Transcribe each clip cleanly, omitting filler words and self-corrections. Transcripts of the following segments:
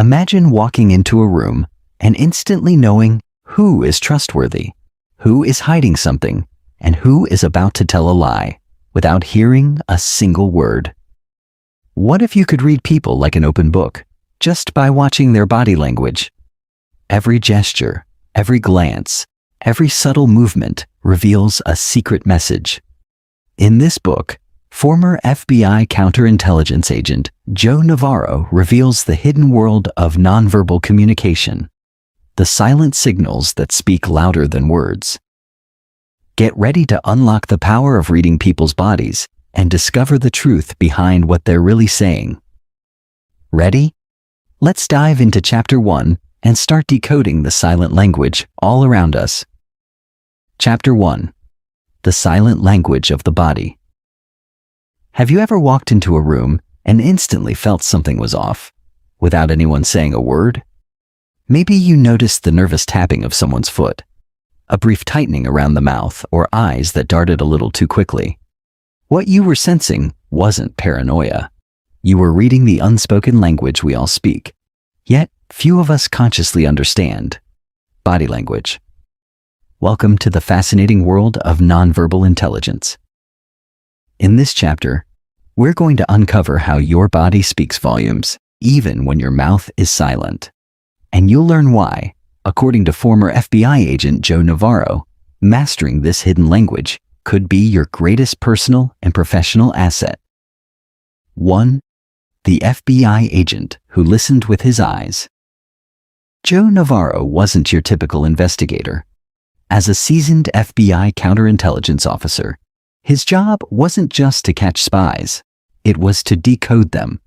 Imagine walking into a room and instantly knowing who is trustworthy, who is hiding something, and who is about to tell a lie without hearing a single word. What if you could read people like an open book just by watching their body language? Every gesture, every glance, every subtle movement reveals a secret message. In this book, former FBI counterintelligence agent Joe Navarro reveals the hidden world of nonverbal communication, the silent signals that speak louder than words. Get ready to unlock the power of reading people's bodies and discover the truth behind what they're really saying. Ready? Let's dive into Chapter 1 and start decoding the silent language all around us. Chapter 1. The Silent Language of the Body. Have you ever walked into a room and instantly felt something was off, without anyone saying a word? Maybe you noticed the nervous tapping of someone's foot, a brief tightening around the mouth, or eyes that darted a little too quickly. What you were sensing wasn't paranoia. You were reading the unspoken language we all speak, yet few of us consciously understand: body language. Welcome to the fascinating world of nonverbal intelligence. In this chapter, we're going to uncover how your body speaks volumes, even when your mouth is silent. And you'll learn why, according to former FBI agent Joe Navarro, mastering this hidden language could be your greatest personal and professional asset. 1. The FBI agent who listened with his eyes. Joe Navarro wasn't your typical investigator. As a seasoned FBI counterintelligence officer, his job wasn't just to catch spies, it was to decode them.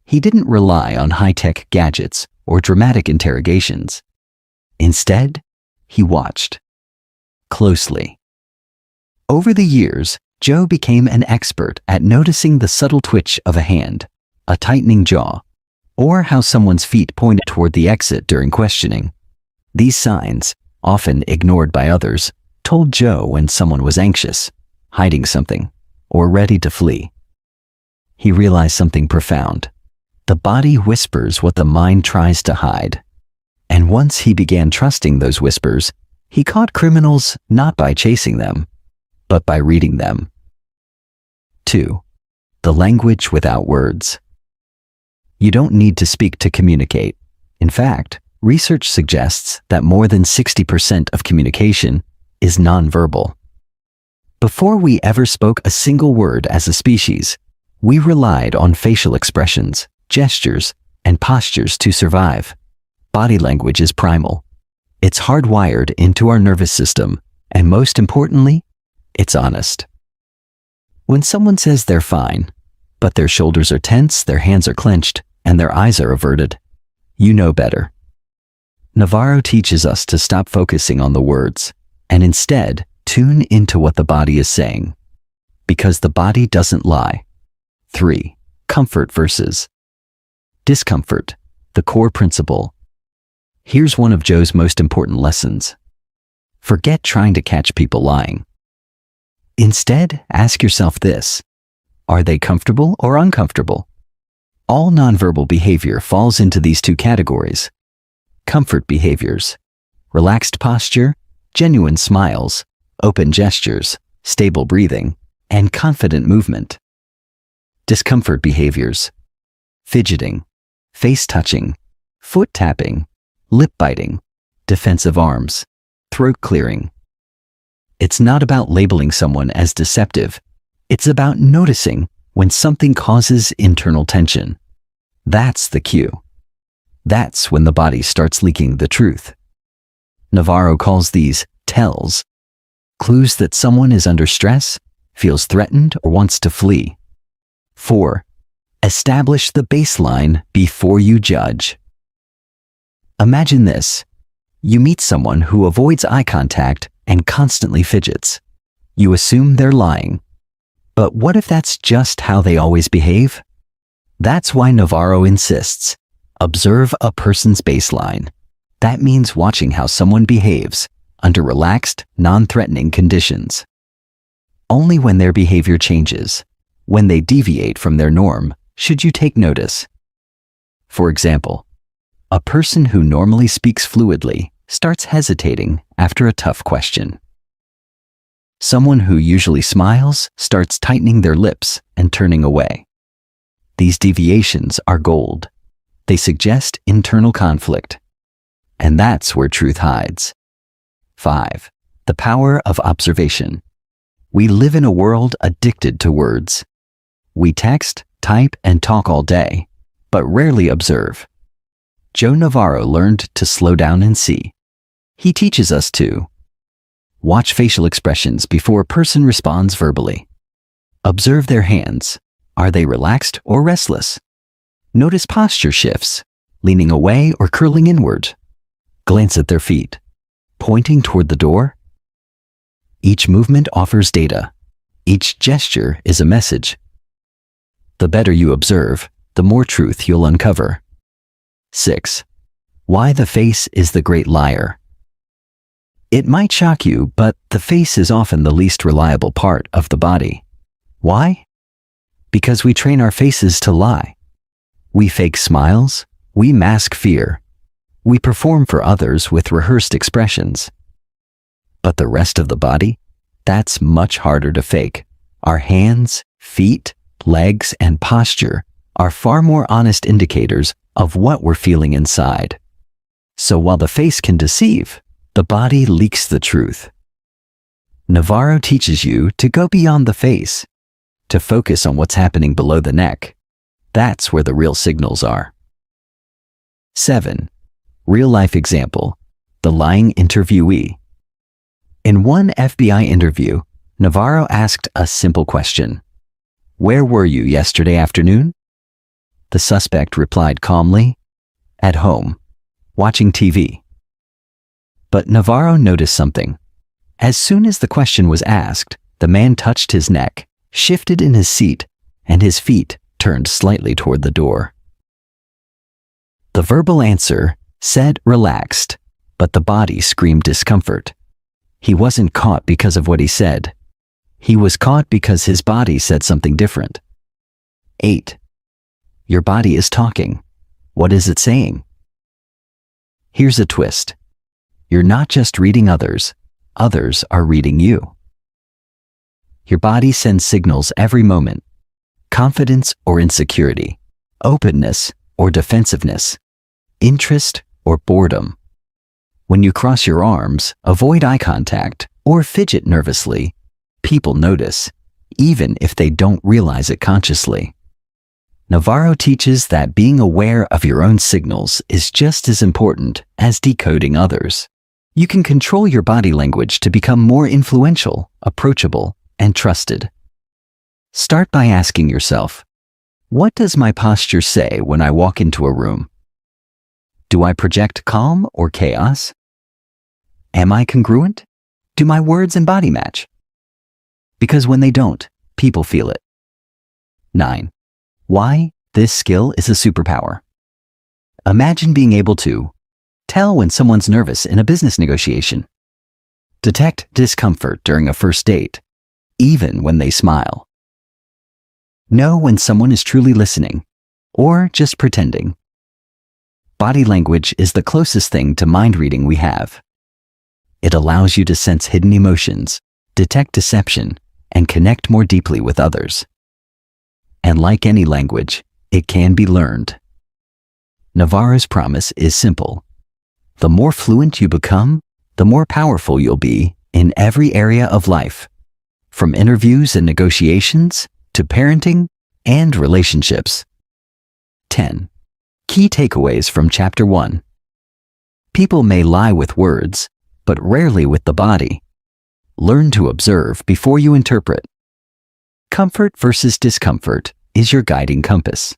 He didn't rely on high-tech gadgets or dramatic interrogations. Instead, he watched closely. Over the years, Joe became an expert at noticing the subtle twitch of a hand, a tightening jaw, or how someone's feet pointed toward the exit during questioning. These signs, often ignored by others, told Joe when someone was anxious, hiding something, or ready to flee. He realized something profound. The body whispers what the mind tries to hide. And once he began trusting those whispers, he caught criminals not by chasing them, but by reading them. 2. The language without words. You don't need to speak to communicate. In fact, research suggests that more than 60% of communication is nonverbal. Before we ever spoke a single word as a species, we relied on facial expressions, gestures, and postures to survive. Body language is primal. It's hardwired into our nervous system, and most importantly, it's honest. When someone says they're fine, but their shoulders are tense, their hands are clenched, and their eyes are averted, you know better. Navarro teaches us to stop focusing on the words and instead tune into what the body is saying, because the body doesn't lie. 3. Comfort versus discomfort, the core principle. Here's one of Joe's most important lessons. Forget trying to catch people lying. Instead, ask yourself this: are they comfortable or uncomfortable? All nonverbal behavior falls into these two categories. Comfort behaviors: relaxed posture, genuine smiles, open gestures, stable breathing, and confident movement. Discomfort behaviors: fidgeting, face touching, foot tapping, lip biting, defensive arms, throat clearing. It's not about labeling someone as deceptive. It's about noticing when something causes internal tension. That's the cue. That's when the body starts leaking the truth. Navarro calls these tells, clues that someone is under stress, feels threatened, or wants to flee. 4. Establish the baseline before you judge. Imagine this. You meet someone who avoids eye contact and constantly fidgets. You assume they're lying. But what if that's just how they always behave? That's why Navarro insists. Observe a person's baseline. That means watching how someone behaves under relaxed, non-threatening conditions. Only when their behavior changes, when they deviate from their norm, should you take notice. For example, A person who normally speaks fluidly starts hesitating after a tough question. Someone who usually smiles starts tightening their lips and turning away. These deviations are gold. They suggest internal conflict. And that's where truth hides. 5. The power of observation. We live in a world addicted to words. We text, type, and talk all day, but rarely observe. Joe Navarro learned to slow down and see. He teaches us to watch facial expressions before a person responds verbally. Observe their hands. Are they relaxed or restless? Notice posture shifts, leaning away or curling inward. Glance at their feet, pointing toward the door. Each movement offers data. Each gesture is a message. The better you observe, the more truth you'll uncover. 6. Why the face is the great liar. It might shock you, but the face is often the least reliable part of the body. Why? Because we train our faces to lie. We fake smiles. We mask fear. We perform for others with rehearsed expressions. But the rest of the body? That's much harder to fake. Our hands, feet, legs, and posture are far more honest indicators of what we're feeling inside. So while the face can deceive, the body leaks the truth. Navarro teaches you to go beyond the face, to focus on what's happening below the neck. That's where the real signals are. 7. Real-life example, the lying interviewee. In one FBI interview, Navarro asked a simple question. Where were you yesterday afternoon? The suspect replied calmly, at home, watching TV. But Navarro noticed something. As soon as the question was asked, the man touched his neck, shifted in his seat, and his feet turned slightly toward the door. The verbal answer said relaxed, but the body screamed discomfort. He wasn't caught because of what he said. He was caught because his body said something different. 8. Your body is talking. What is it saying? Here's a twist. You're not just reading others. Others are reading you. Your body sends signals every moment. Confidence or insecurity. Openness or defensiveness. Interest or boredom. When you cross your arms, avoid eye contact, or fidget nervously, people notice, even if they don't realize it consciously. Navarro teaches that being aware of your own signals is just as important as decoding others. You can control your body language to become more influential, approachable, and trusted. Start by asking yourself, what does my posture say when I walk into a room? Do I project calm or chaos? Am I congruent? Do my words and body match? Because when they don't, people feel it. 9. Why this skill is a superpower. Imagine being able to tell when someone's nervous in a business negotiation. Detect discomfort during a first date, even when they smile. Know when someone is truly listening, or just pretending. Body language is the closest thing to mind reading we have. It allows you to sense hidden emotions, detect deception, and connect more deeply with others. And like any language, it can be learned. Navarro's promise is simple. The more fluent you become, the more powerful you'll be in every area of life, from interviews and negotiations to parenting and relationships. 10. Key takeaways from Chapter 1. People may lie with words, but rarely with the body. Learn to observe before you interpret. Comfort versus discomfort is your guiding compass.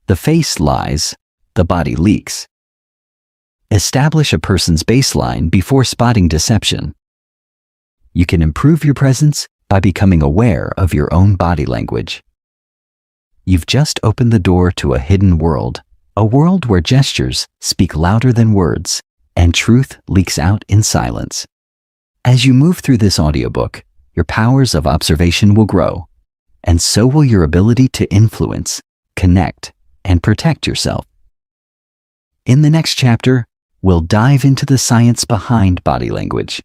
The face lies, the body leaks. Establish a person's baseline before spotting deception. You can improve your presence by becoming aware of your own body language. You've just opened the door to a hidden world, a world where gestures speak louder than words, and truth leaks out in silence. As you move through this audiobook, your powers of observation will grow, and so will your ability to influence, connect, and protect yourself. In the next chapter, we'll dive into the science behind body language.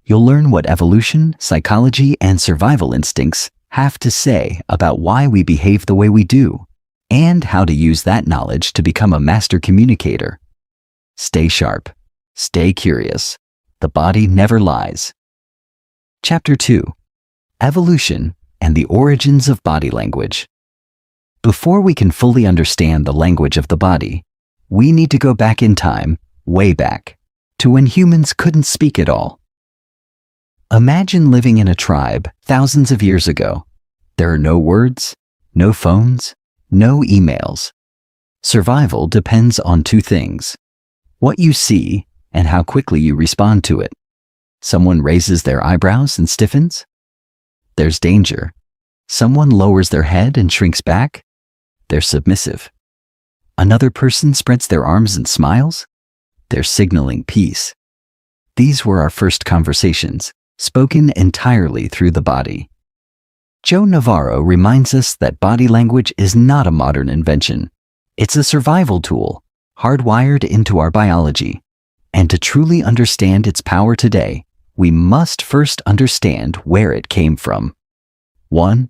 You'll learn what evolution, psychology, and survival instincts have to say about why we behave the way we do, and how to use that knowledge to become a master communicator. Stay sharp. Stay curious. The body never lies. Chapter 2. Evolution and the origins of body language. Before we can fully understand the language of the body, we need to go back in time, way back, to when humans couldn't speak at all. Imagine living in a tribe thousands of years ago. There are no words, no phones, no emails. Survival depends on two things: what you see and how quickly you respond to it. Someone raises their eyebrows and stiffens? There's danger. Someone lowers their head and shrinks back? They're submissive. Another person spreads their arms and smiles? They're signaling peace. These were our first conversations, spoken entirely through the body. Joe Navarro reminds us that body language is not a modern invention. It's a survival tool, hardwired into our biology. And to truly understand its power today, we must first understand where it came from. 1.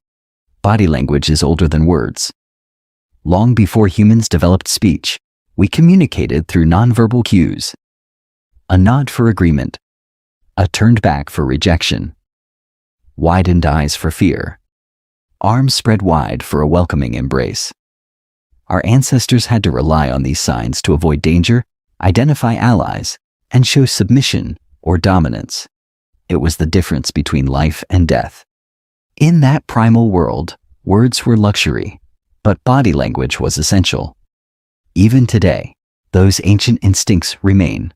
Body language is older than words. Long before humans developed speech, we communicated through nonverbal cues. A nod for agreement. A turned back for rejection. Widened eyes for fear. Arms spread wide for a welcoming embrace. Our ancestors had to rely on these signs to avoid danger, identify allies, and show submission or dominance. It was the difference between life and death. In that primal world, words were luxury, but body language was essential. Even today, those ancient instincts remain.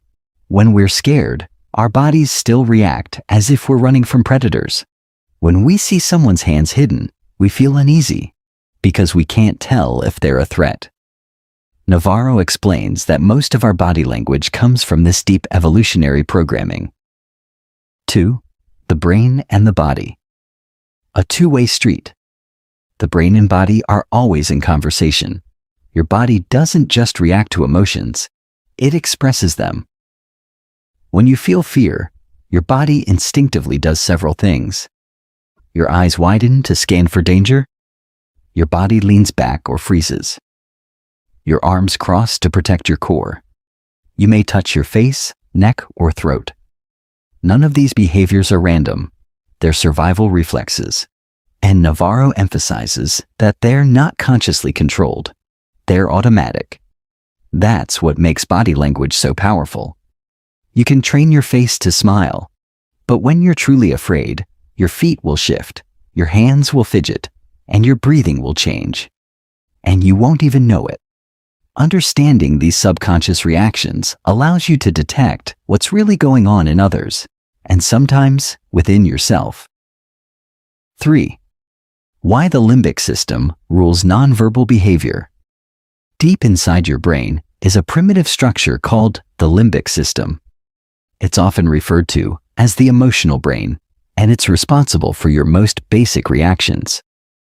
When we're scared, our bodies still react as if we're running from predators. When we see someone's hands hidden, we feel uneasy because we can't tell if they're a threat. Navarro explains that most of our body language comes from this deep evolutionary programming. 2. The brain and the body. A two-way street. The brain and body are always in conversation. Your body doesn't just react to emotions, it expresses them. When you feel fear, your body instinctively does several things. Your eyes widen to scan for danger. Your body leans back or freezes. Your arms cross to protect your core. You may touch your face, neck, or throat. None of these behaviors are random. They're survival reflexes. And Navarro emphasizes that they're not consciously controlled. They're automatic. That's what makes body language so powerful. You can train your face to smile, but when you're truly afraid, your feet will shift, your hands will fidget, and your breathing will change. And you won't even know it. Understanding these subconscious reactions allows you to detect what's really going on in others, and sometimes within yourself. 3. Why the limbic system rules nonverbal behavior. Deep inside your brain is a primitive structure called the limbic system. It's often referred to as the emotional brain, and it's responsible for your most basic reactions: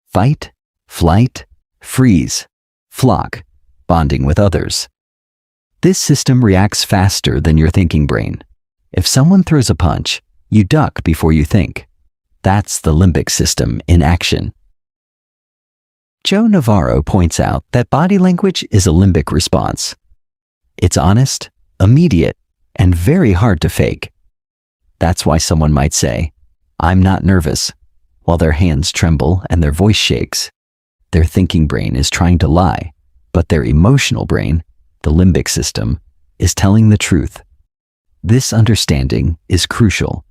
fight, flight, freeze, flock, bonding with others. This system reacts faster than your thinking brain. If someone throws a punch, you duck before you think. That's the limbic system in action. Joe Navarro points out that body language is a limbic response. It's honest, immediate, and very hard to fake. That's why someone might say, "I'm not nervous," while their hands tremble and their voice shakes. Their thinking brain is trying to lie, but their emotional brain, the limbic system, is telling the truth. This understanding is crucial.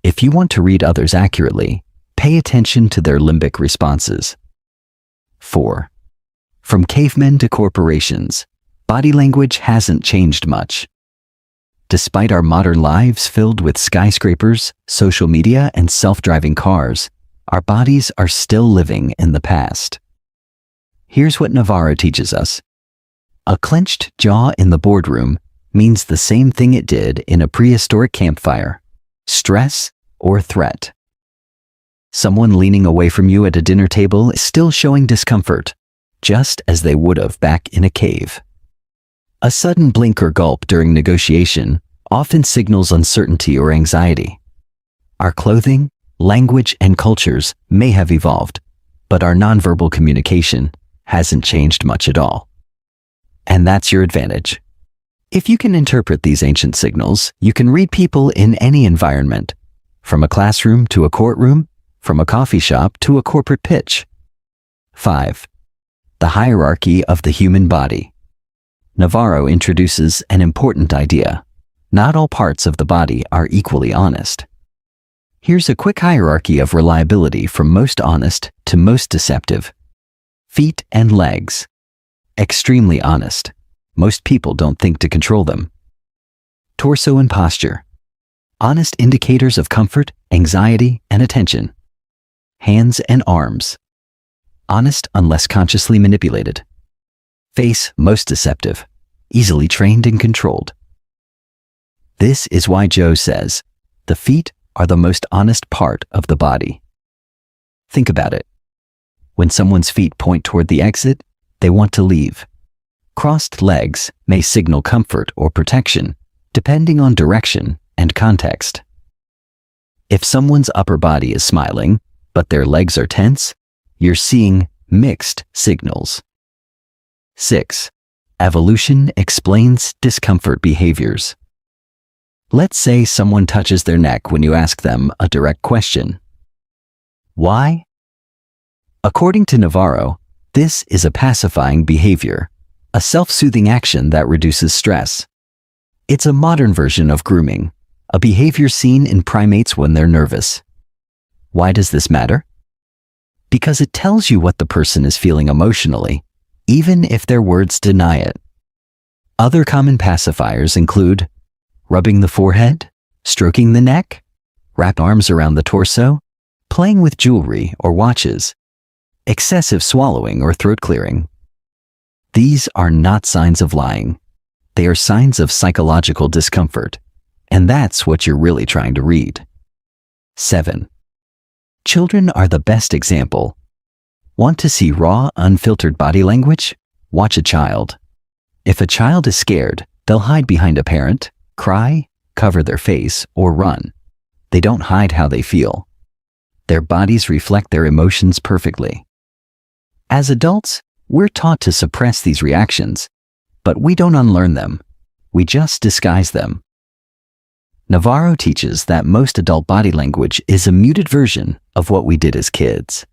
If you want to read others accurately, pay attention to their limbic responses. 4. From cavemen to corporations, body language hasn't changed much. Despite our modern lives filled with skyscrapers, social media, and self-driving cars, our bodies are still living in the past. Here's what Navarro teaches us. A clenched jaw in the boardroom means the same thing it did in a prehistoric campfire: stress or threat. Someone leaning away from you at a dinner table is still showing discomfort, just as they would have back in a cave. A sudden blink or gulp during negotiation often signals uncertainty or anxiety. Our clothing, language, and cultures may have evolved, but our nonverbal communication hasn't changed much at all. And that's your advantage. If you can interpret these ancient signals, you can read people in any environment, from a classroom to a courtroom, from a coffee shop to a corporate pitch. 5. The hierarchy of the human body. Navarro introduces an important idea. Not all parts of the body are equally honest. Here's a quick hierarchy of reliability from most honest to most deceptive. Feet and legs. Extremely honest. Most people don't think to control them. Torso and posture. Honest indicators of comfort, anxiety, and attention. Hands and arms. Honest unless consciously manipulated. Face most deceptive. Easily trained and controlled. This is why Joe says, the feet are the most honest part of the body. Think about it. When someone's feet point toward the exit, they want to leave. Crossed legs may signal comfort or protection, depending on direction and context. If someone's upper body is smiling, but their legs are tense, you're seeing mixed signals. 6. Evolution explains discomfort behaviors. Let's say someone touches their neck when you ask them a direct question. Why? According to Navarro, this is a pacifying behavior, a self-soothing action that reduces stress. It's a modern version of grooming, a behavior seen in primates when they're nervous. Why does this matter? Because it tells you what the person is feeling emotionally, even if their words deny it. Other common pacifiers include rubbing the forehead, stroking the neck, wrapped arms around the torso, playing with jewelry or watches, excessive swallowing or throat clearing. These are not signs of lying. They are signs of psychological discomfort, and that's what you're really trying to read. 7. Children are the best example. Want to see raw, unfiltered body language? Watch a child. If a child is scared, they'll hide behind a parent, cry, cover their face, or run. They don't hide how they feel. Their bodies reflect their emotions perfectly. As adults, we're taught to suppress these reactions, but we don't unlearn them. We just disguise them. Navarro teaches that most adult body language is a muted version of what we did as kids.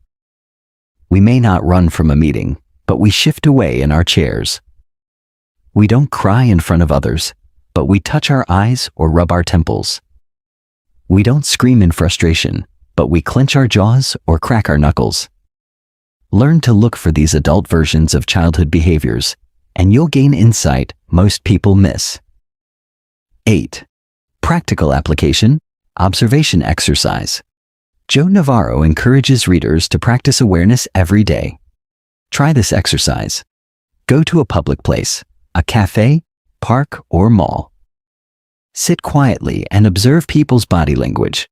We may not run from a meeting, but we shift away in our chairs. We don't cry in front of others, but we touch our eyes or rub our temples. We don't scream in frustration, but we clench our jaws or crack our knuckles. Learn to look for these adult versions of childhood behaviors, and you'll gain insight most people miss. 8. Practical application, observation exercise. Joe Navarro encourages readers to practice awareness every day. Try this exercise. Go to a public place, a cafe, park, or mall. Sit quietly and observe people's body language.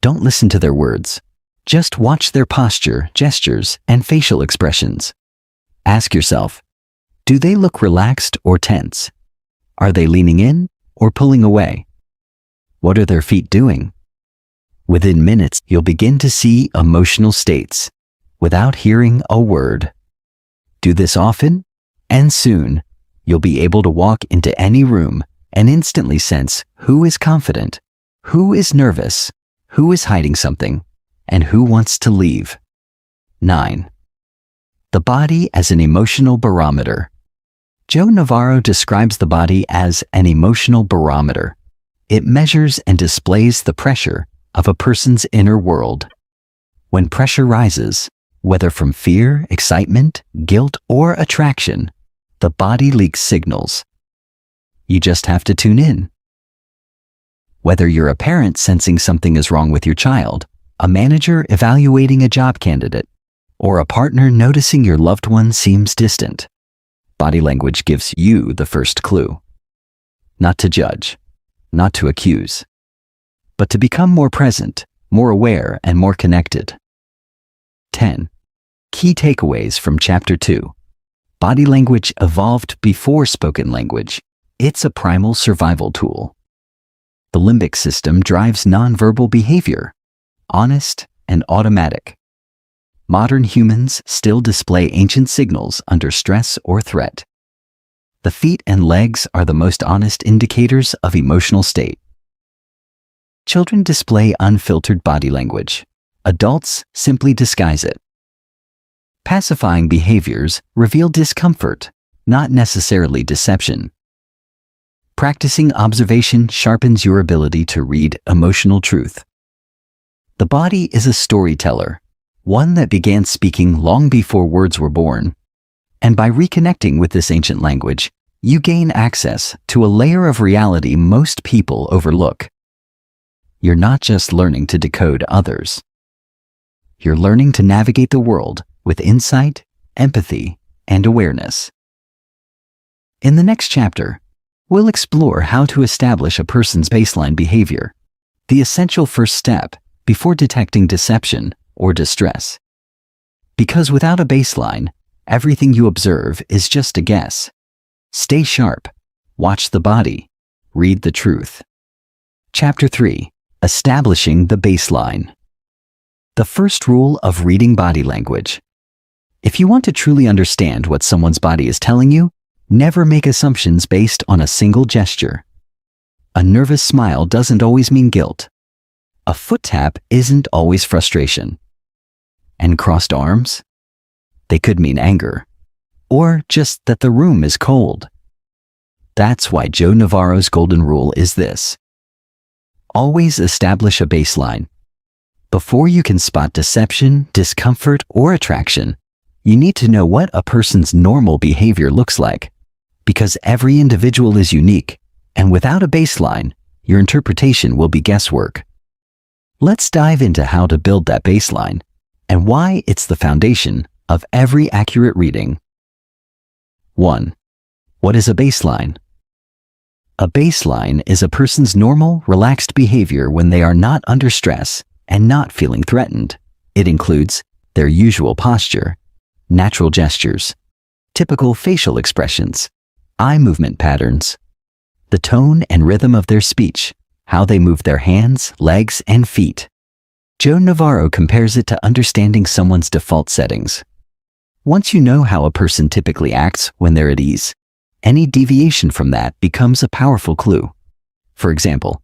Don't listen to their words. Just watch their posture, gestures, and facial expressions. Ask yourself, do they look relaxed or tense? Are they leaning in or pulling away? What are their feet doing? Within minutes, you'll begin to see emotional states without hearing a word. Do this often, and soon, you'll be able to walk into any room and instantly sense who is confident, who is nervous, who is hiding something, and who wants to leave. 9. The body as an emotional barometer. Joe Navarro describes the body as an emotional barometer. It measures and displays the pressure of a person's inner world. When pressure rises, whether from fear, excitement, guilt, or attraction, the body leaks signals. You just have to tune in. Whether you're a parent sensing something is wrong with your child, a manager evaluating a job candidate, or a partner noticing your loved one seems distant, body language gives you the first clue. Not to judge, not to accuse, but to become more present, more aware, and more connected. 10. Key takeaways from Chapter 2. Body language evolved before spoken language. It's a primal survival tool. The limbic system drives nonverbal behavior, honest and automatic. Modern humans still display ancient signals under stress or threat. The feet and legs are the most honest indicators of emotional state. Children display unfiltered body language. Adults simply disguise it. Pacifying behaviors reveal discomfort, not necessarily deception. Practicing observation sharpens your ability to read emotional truth. The body is a storyteller, one that began speaking long before words were born. And by reconnecting with this ancient language, you gain access to a layer of reality most people overlook. You're not just learning to decode others. You're learning to navigate the world with insight, empathy, and awareness. In the next chapter, we'll explore how to establish a person's baseline behavior, the essential first step before detecting deception or distress. Because without a baseline, everything you observe is just a guess. Stay sharp, watch the body, read the truth. Chapter 3. Establishing the baseline. The first rule of reading body language. If you want to truly understand what someone's body is telling you, never make assumptions based on a single gesture. A nervous smile doesn't always mean guilt. A foot tap isn't always frustration. And crossed arms? They could mean anger, or just that the room is cold. That's why Joe Navarro's golden rule is this. Always establish a baseline. Before you can spot deception, discomfort, or attraction, you need to know what a person's normal behavior looks like, because every individual is unique, and without a baseline, your interpretation will be guesswork. Let's dive into how to build that baseline, and why it's the foundation of every accurate reading. 1. What is a baseline? A baseline is a person's normal, relaxed behavior when they are not under stress and not feeling threatened. It includes their usual posture, natural gestures, typical facial expressions, eye movement patterns, the tone and rhythm of their speech, how they move their hands, legs, and feet. Joe Navarro compares it to understanding someone's default settings. Once you know how a person typically acts when they're at ease, any deviation from that becomes a powerful clue. For example,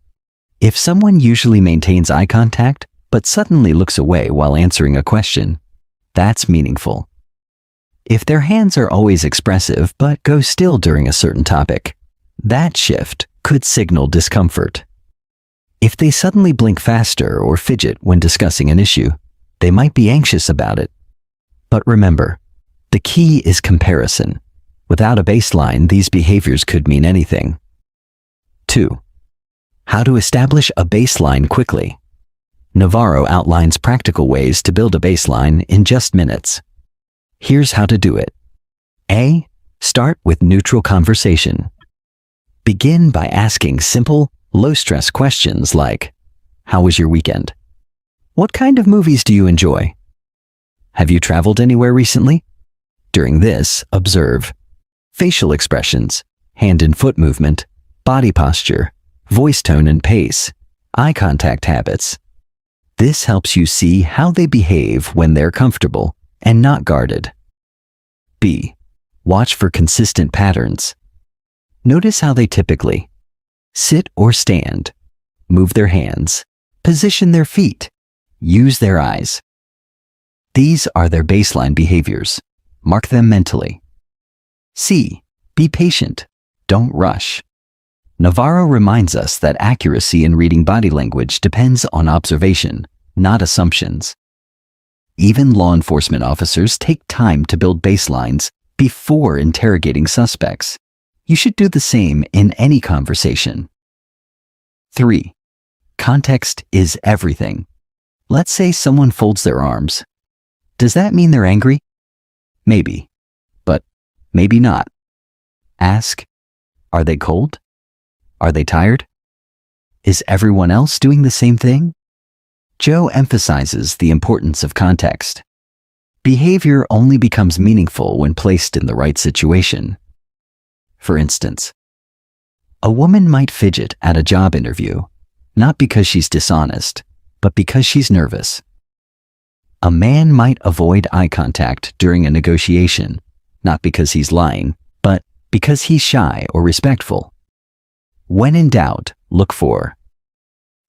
if someone usually maintains eye contact but suddenly looks away while answering a question, that's meaningful. If their hands are always expressive but go still during a certain topic, that shift could signal discomfort. If they suddenly blink faster or fidget when discussing an issue, they might be anxious about it. But remember, the key is comparison. Without a baseline, these behaviors could mean anything. 2. How to establish a baseline quickly. Navarro outlines practical ways to build a baseline in just minutes. Here's how to do it. A. Start with neutral conversation. Begin by asking simple, low-stress questions like, how was your weekend? What kind of movies do you enjoy? Have you traveled anywhere recently? During this, observe facial expressions, hand and foot movement, body posture, voice tone and pace, eye contact habits. This helps you see how they behave when they're comfortable and not guarded. B. Watch for consistent patterns. Notice how they typically sit or stand, move their hands, position their feet, use their eyes. These are their baseline behaviors. Mark them mentally. C. Be patient. Don't rush. Navarro reminds us that accuracy in reading body language depends on observation, not assumptions. Even law enforcement officers take time to build baselines before interrogating suspects. You should do the same in any conversation. 3. Context is everything. Let's say someone folds their arms. Does that mean they're angry? Maybe, but maybe not. Ask, are they cold? Are they tired? Is everyone else doing the same thing? Joe emphasizes the importance of context. Behavior only becomes meaningful when placed in the right situation. For instance, a woman might fidget at a job interview, not because she's dishonest, but because she's nervous. A man might avoid eye contact during a negotiation, not because he's lying, but because he's shy or respectful. When in doubt, look for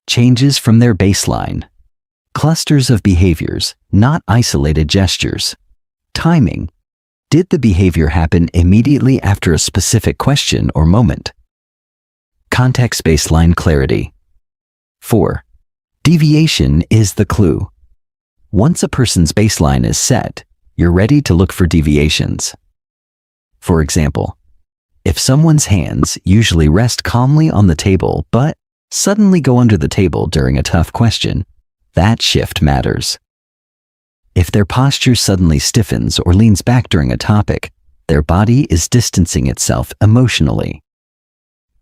changes from their baseline, clusters of behaviors, not isolated gestures, timing. Did the behavior happen immediately after a specific question or moment? Context baseline clarity. 4. Deviation is the clue. Once a person's baseline is set, you're ready to look for deviations. For example, if someone's hands usually rest calmly on the table but suddenly go under the table during a tough question, that shift matters. If their posture suddenly stiffens or leans back during a topic, their body is distancing itself emotionally.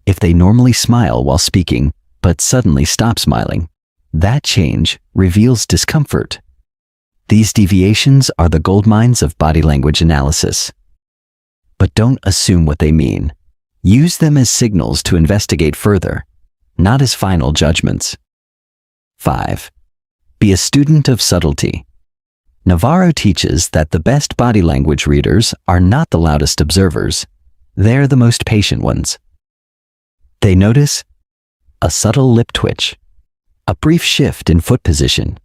If they normally smile while speaking but suddenly stop smiling, that change reveals discomfort. These deviations are the goldmines of body language analysis. But don't assume what they mean. Use them as signals to investigate further, not as final judgments. 5. Be a student of subtlety. Navarro teaches that the best body language readers are not the loudest observers, they're the most patient ones. They notice a subtle lip twitch, a brief shift in foot position,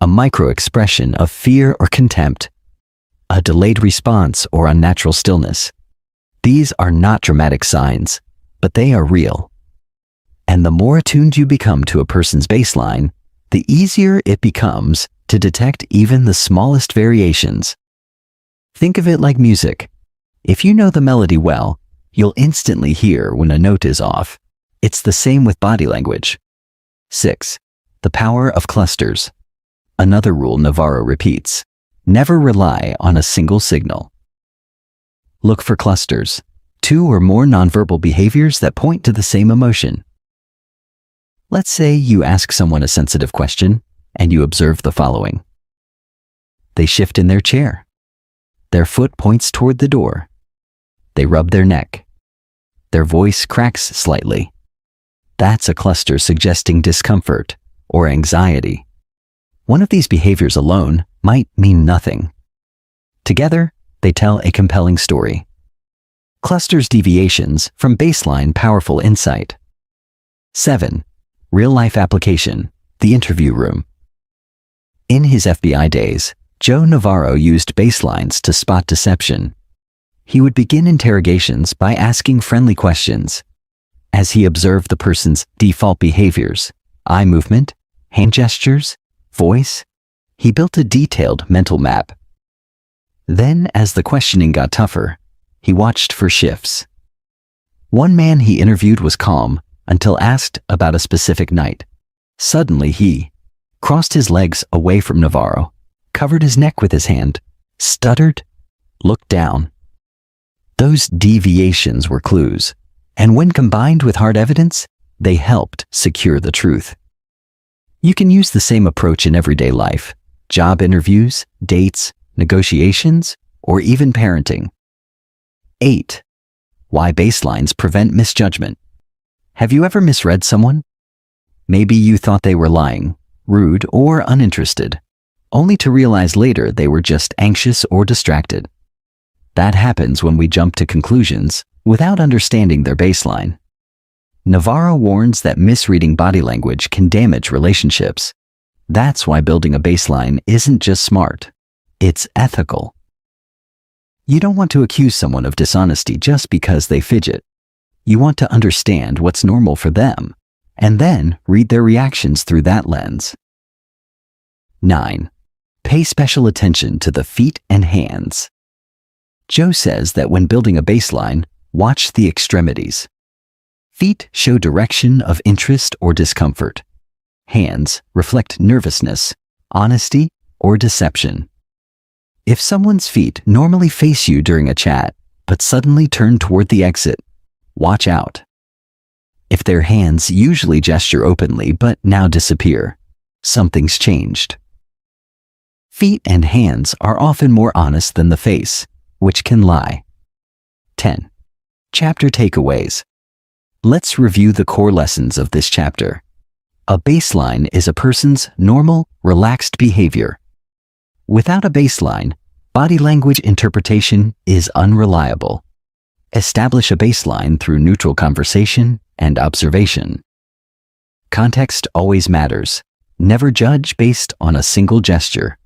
a micro-expression of fear or contempt, a delayed response or unnatural stillness. These are not dramatic signs, but they are real. And the more attuned you become to a person's baseline, the easier it becomes to detect even the smallest variations. Think of it like music. If you know the melody well, you'll instantly hear when a note is off. It's the same with body language. 6. The power of clusters. Another rule Navarro repeats: never rely on a single signal. Look for clusters, 2 or more nonverbal behaviors that point to the same emotion. Let's say you ask someone a sensitive question and you observe the following. They shift in their chair. Their foot points toward the door. They rub their neck. Their voice cracks slightly. That's a cluster suggesting discomfort or anxiety. One of these behaviors alone might mean nothing. Together, they tell a compelling story. Clusters deviations from baseline powerful insight. 7. Real-life application, the interview room. In his FBI days, Joe Navarro used baselines to spot deception. He would begin interrogations by asking friendly questions. As he observed the person's default behaviors, eye movement, hand gestures, voice, he built a detailed mental map. Then, as the questioning got tougher, he watched for shifts. One man he interviewed was calm until asked about a specific night. Suddenly he crossed his legs away from Navarro, covered his neck with his hand, stuttered, looked down. Those deviations were clues, and when combined with hard evidence, they helped secure the truth. You can use the same approach in everyday life: job interviews, dates, negotiations, or even parenting. 8. Why baselines prevent misjudgment. Have you ever misread someone? Maybe you thought they were lying, rude, or uninterested, only to realize later they were just anxious or distracted. That happens when we jump to conclusions without understanding their baseline. Navarro warns that misreading body language can damage relationships. That's why building a baseline isn't just smart, it's ethical. You don't want to accuse someone of dishonesty just because they fidget. You want to understand what's normal for them, and then read their reactions through that lens. 9. Pay special attention to the feet and hands. Joe says that when building a baseline, watch the extremities. Feet show direction of interest or discomfort. Hands reflect nervousness, honesty, or deception. If someone's feet normally face you during a chat, but suddenly turn toward the exit, watch out. If their hands usually gesture openly but now disappear, something's changed. Feet and hands are often more honest than the face, which can lie. 10. Chapter takeaways. Let's review the core lessons of this chapter. A baseline is a person's normal, relaxed behavior. Without a baseline, body language interpretation is unreliable. Establish a baseline through neutral conversation and observation. Context always matters. Never judge based on a single gesture.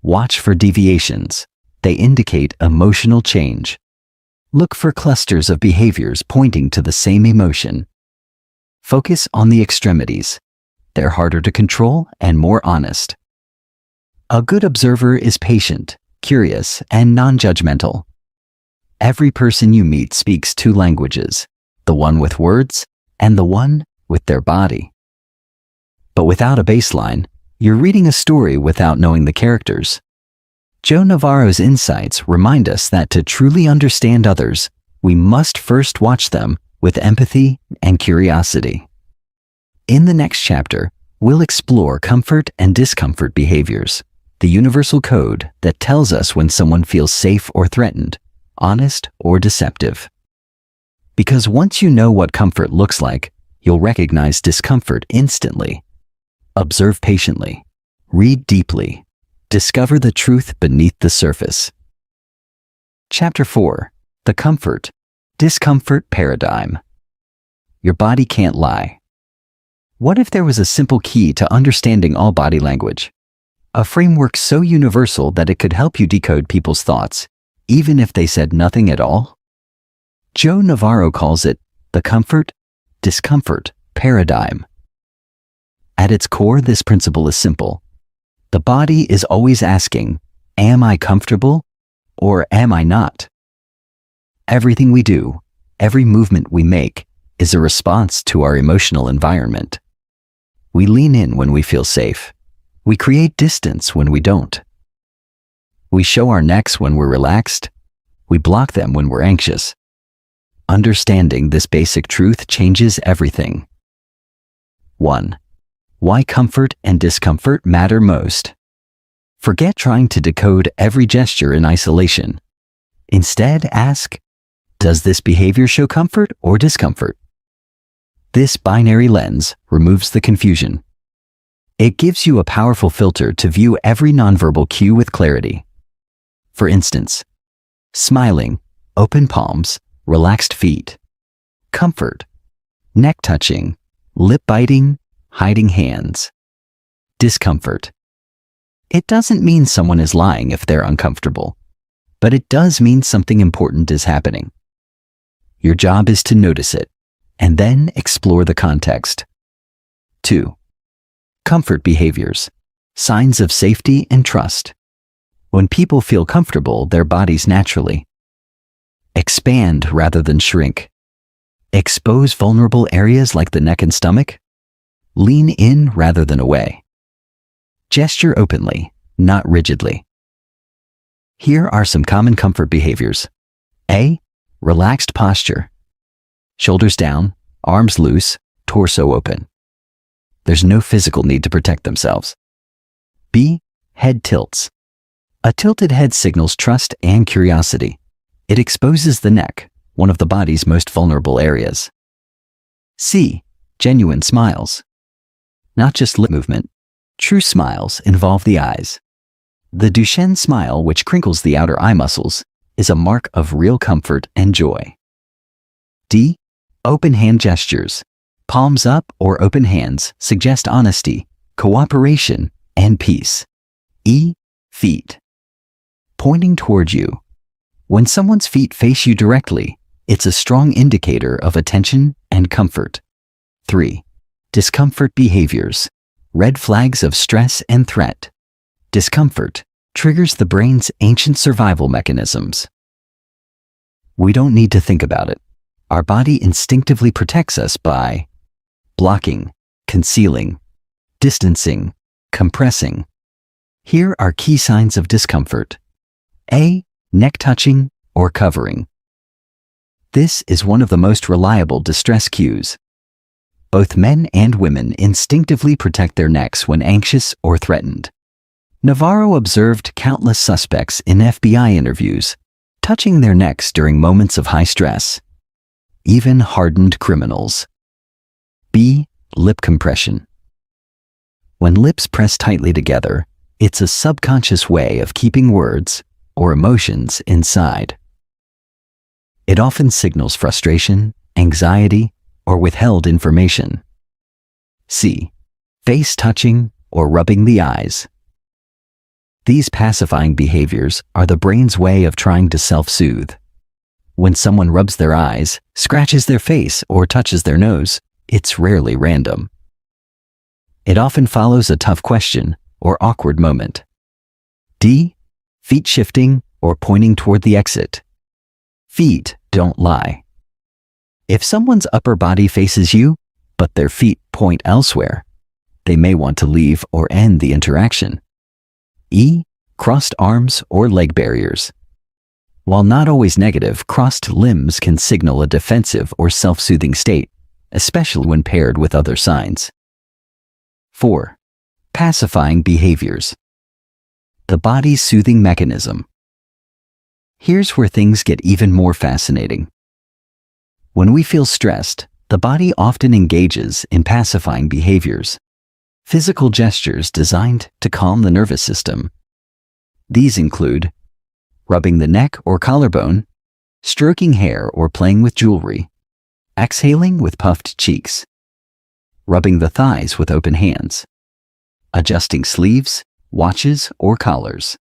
Watch for deviations. They indicate emotional change. Look for clusters of behaviors pointing to the same emotion. Focus on the extremities. They're harder to control and more honest. A good observer is patient, curious, and non-judgmental. Every person you meet speaks two languages, the one with words and the one with their body. But without a baseline, you're reading a story without knowing the characters. Joe Navarro's insights remind us that to truly understand others, we must first watch them with empathy and curiosity. In the next chapter, we'll explore comfort and discomfort behaviors, the universal code that tells us when someone feels safe or threatened, honest or deceptive. Because once you know what comfort looks like, you'll recognize discomfort instantly. Observe patiently. Read deeply. Discover the truth beneath the surface. Chapter 4. The Comfort, Discomfort Paradigm. Your body can't lie. What if there was a simple key to understanding all body language? A framework so universal that it could help you decode people's thoughts, even if they said nothing at all? Joe Navarro calls it the Comfort, Discomfort Paradigm. At its core, this principle is simple. The body is always asking, am I comfortable or am I not? Everything we do, every movement we make, is a response to our emotional environment. We lean in when we feel safe. We create distance when we don't. We show our necks when we're relaxed. We block them when we're anxious. Understanding this basic truth changes everything. 1. Why comfort and discomfort matter most. Forget trying to decode every gesture in isolation. Instead, ask, does this behavior show comfort or discomfort? This binary lens removes the confusion. It gives you a powerful filter to view every nonverbal cue with clarity. For instance, smiling, open palms, relaxed feet. Comfort, neck touching, lip biting, hiding hands. Discomfort. It doesn't mean someone is lying if they're uncomfortable, but it does mean something important is happening. Your job is to notice it, and then explore the context. 2. Comfort behaviors, signs of safety and trust. When people feel comfortable, their bodies naturally expand rather than shrink. Expose vulnerable areas like the neck and stomach. Lean in rather than away. Gesture openly, not rigidly. Here are some common comfort behaviors. A. Relaxed posture. Shoulders down, arms loose, torso open. There's no physical need to protect themselves. B. Head tilts. A tilted head signals trust and curiosity. It exposes the neck, one of the body's most vulnerable areas. C. Genuine smiles. Not just lip movement. True smiles involve the eyes. The Duchenne smile, which crinkles the outer eye muscles, is a mark of real comfort and joy. D. Open hand gestures. Palms up or open hands suggest honesty, cooperation, and peace. E. Feet. Pointing toward you. When someone's feet face you directly, it's a strong indicator of attention and comfort. 3. Discomfort behaviors. Red flags of stress and threat. Discomfort triggers the brain's ancient survival mechanisms. We don't need to think about it. Our body instinctively protects us by blocking, concealing, distancing, compressing. Here are key signs of discomfort. A. Neck touching or covering. This is one of the most reliable distress cues. Both men and women instinctively protect their necks when anxious or threatened. Navarro observed countless suspects in FBI interviews, touching their necks during moments of high stress. Even hardened criminals. B. Lip compression. When lips press tightly together, it's a subconscious way of keeping words or emotions inside. It often signals frustration, anxiety, or withheld information. C. Face touching or rubbing the eyes. These pacifying behaviors are the brain's way of trying to self-soothe. When someone rubs their eyes, scratches their face, or touches their nose, it's rarely random. It often follows a tough question or awkward moment. D. Feet shifting or pointing toward the exit. Feet don't lie. If someone's upper body faces you, but their feet point elsewhere, they may want to leave or end the interaction. E. Crossed arms or leg barriers. While not always negative, crossed limbs can signal a defensive or self-soothing state, especially when paired with other signs. 4. Pacifying behaviors. The body's soothing mechanism. Here's where things get even more fascinating. When we feel stressed, the body often engages in pacifying behaviors. Physical gestures designed to calm the nervous system. These include rubbing the neck or collarbone, stroking hair or playing with jewelry, exhaling with puffed cheeks, rubbing the thighs with open hands, adjusting sleeves, watches, or collars.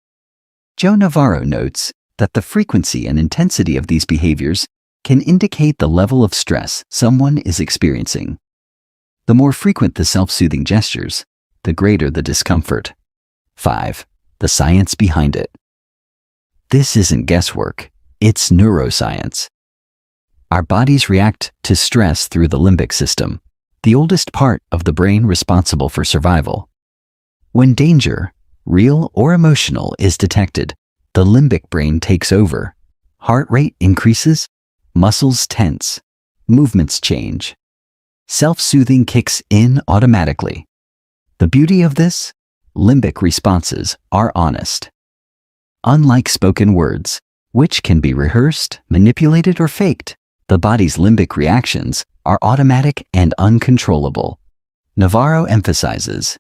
Joe Navarro notes that the frequency and intensity of these behaviors can indicate the level of stress someone is experiencing. The more frequent the self-soothing gestures, the greater the discomfort. 5. The science behind it. This isn't guesswork, it's neuroscience. Our bodies react to stress through the limbic system, the oldest part of the brain responsible for survival. When danger, real or emotional, is detected, the limbic brain takes over. Heart rate increases, muscles tense, movements change. Self-soothing kicks in automatically. The beauty of this? Limbic responses are honest. Unlike spoken words, which can be rehearsed, manipulated, or faked, the body's limbic reactions are automatic and uncontrollable. Navarro emphasizes,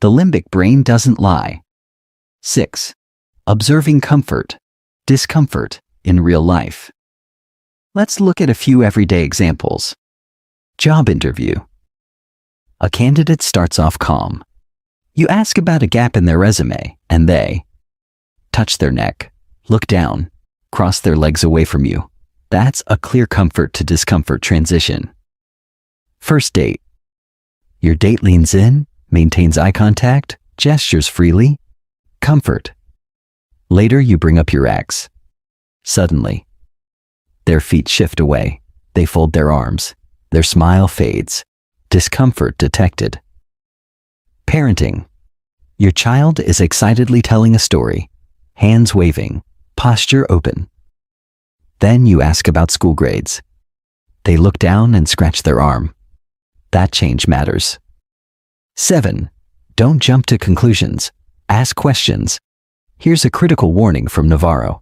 the limbic brain doesn't lie. 6. Observing comfort, discomfort in real life. Let's look at a few everyday examples. Job interview. A candidate starts off calm. You ask about a gap in their resume, and they touch their neck, look down, cross their legs away from you. That's a clear comfort to discomfort transition. First date. Your date leans in, maintains eye contact, gestures freely. Comfort. Later you bring up your ex. Suddenly, their feet shift away. They fold their arms. Their smile fades. Discomfort detected. Parenting. Your child is excitedly telling a story. Hands waving. Posture open. Then you ask about school grades. They look down and scratch their arm. That change matters. 7. Don't jump to conclusions. Ask questions. Here's a critical warning from Navarro.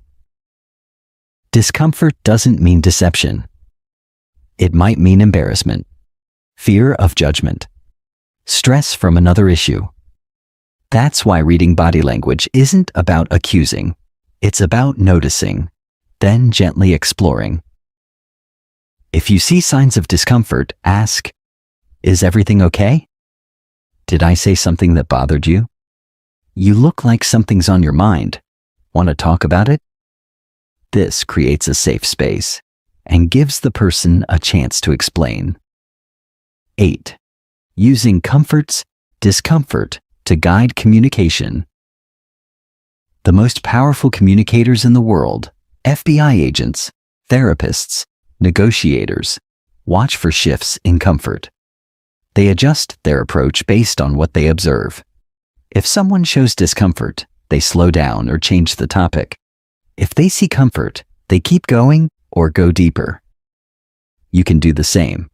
Discomfort doesn't mean deception. It might mean embarrassment, fear of judgment, stress from another issue. That's why reading body language isn't about accusing. It's about noticing, then gently exploring. If you see signs of discomfort, ask, is everything okay? Did I say something that bothered you? You look like something's on your mind. Want to talk about it? This creates a safe space and gives the person a chance to explain. 8. Using comforts, discomfort to guide communication. The most powerful communicators in the world, FBI agents, therapists, negotiators, watch for shifts in comfort. They adjust their approach based on what they observe. If someone shows discomfort, they slow down or change the topic. If they see comfort, they keep going or go deeper. You can do the same.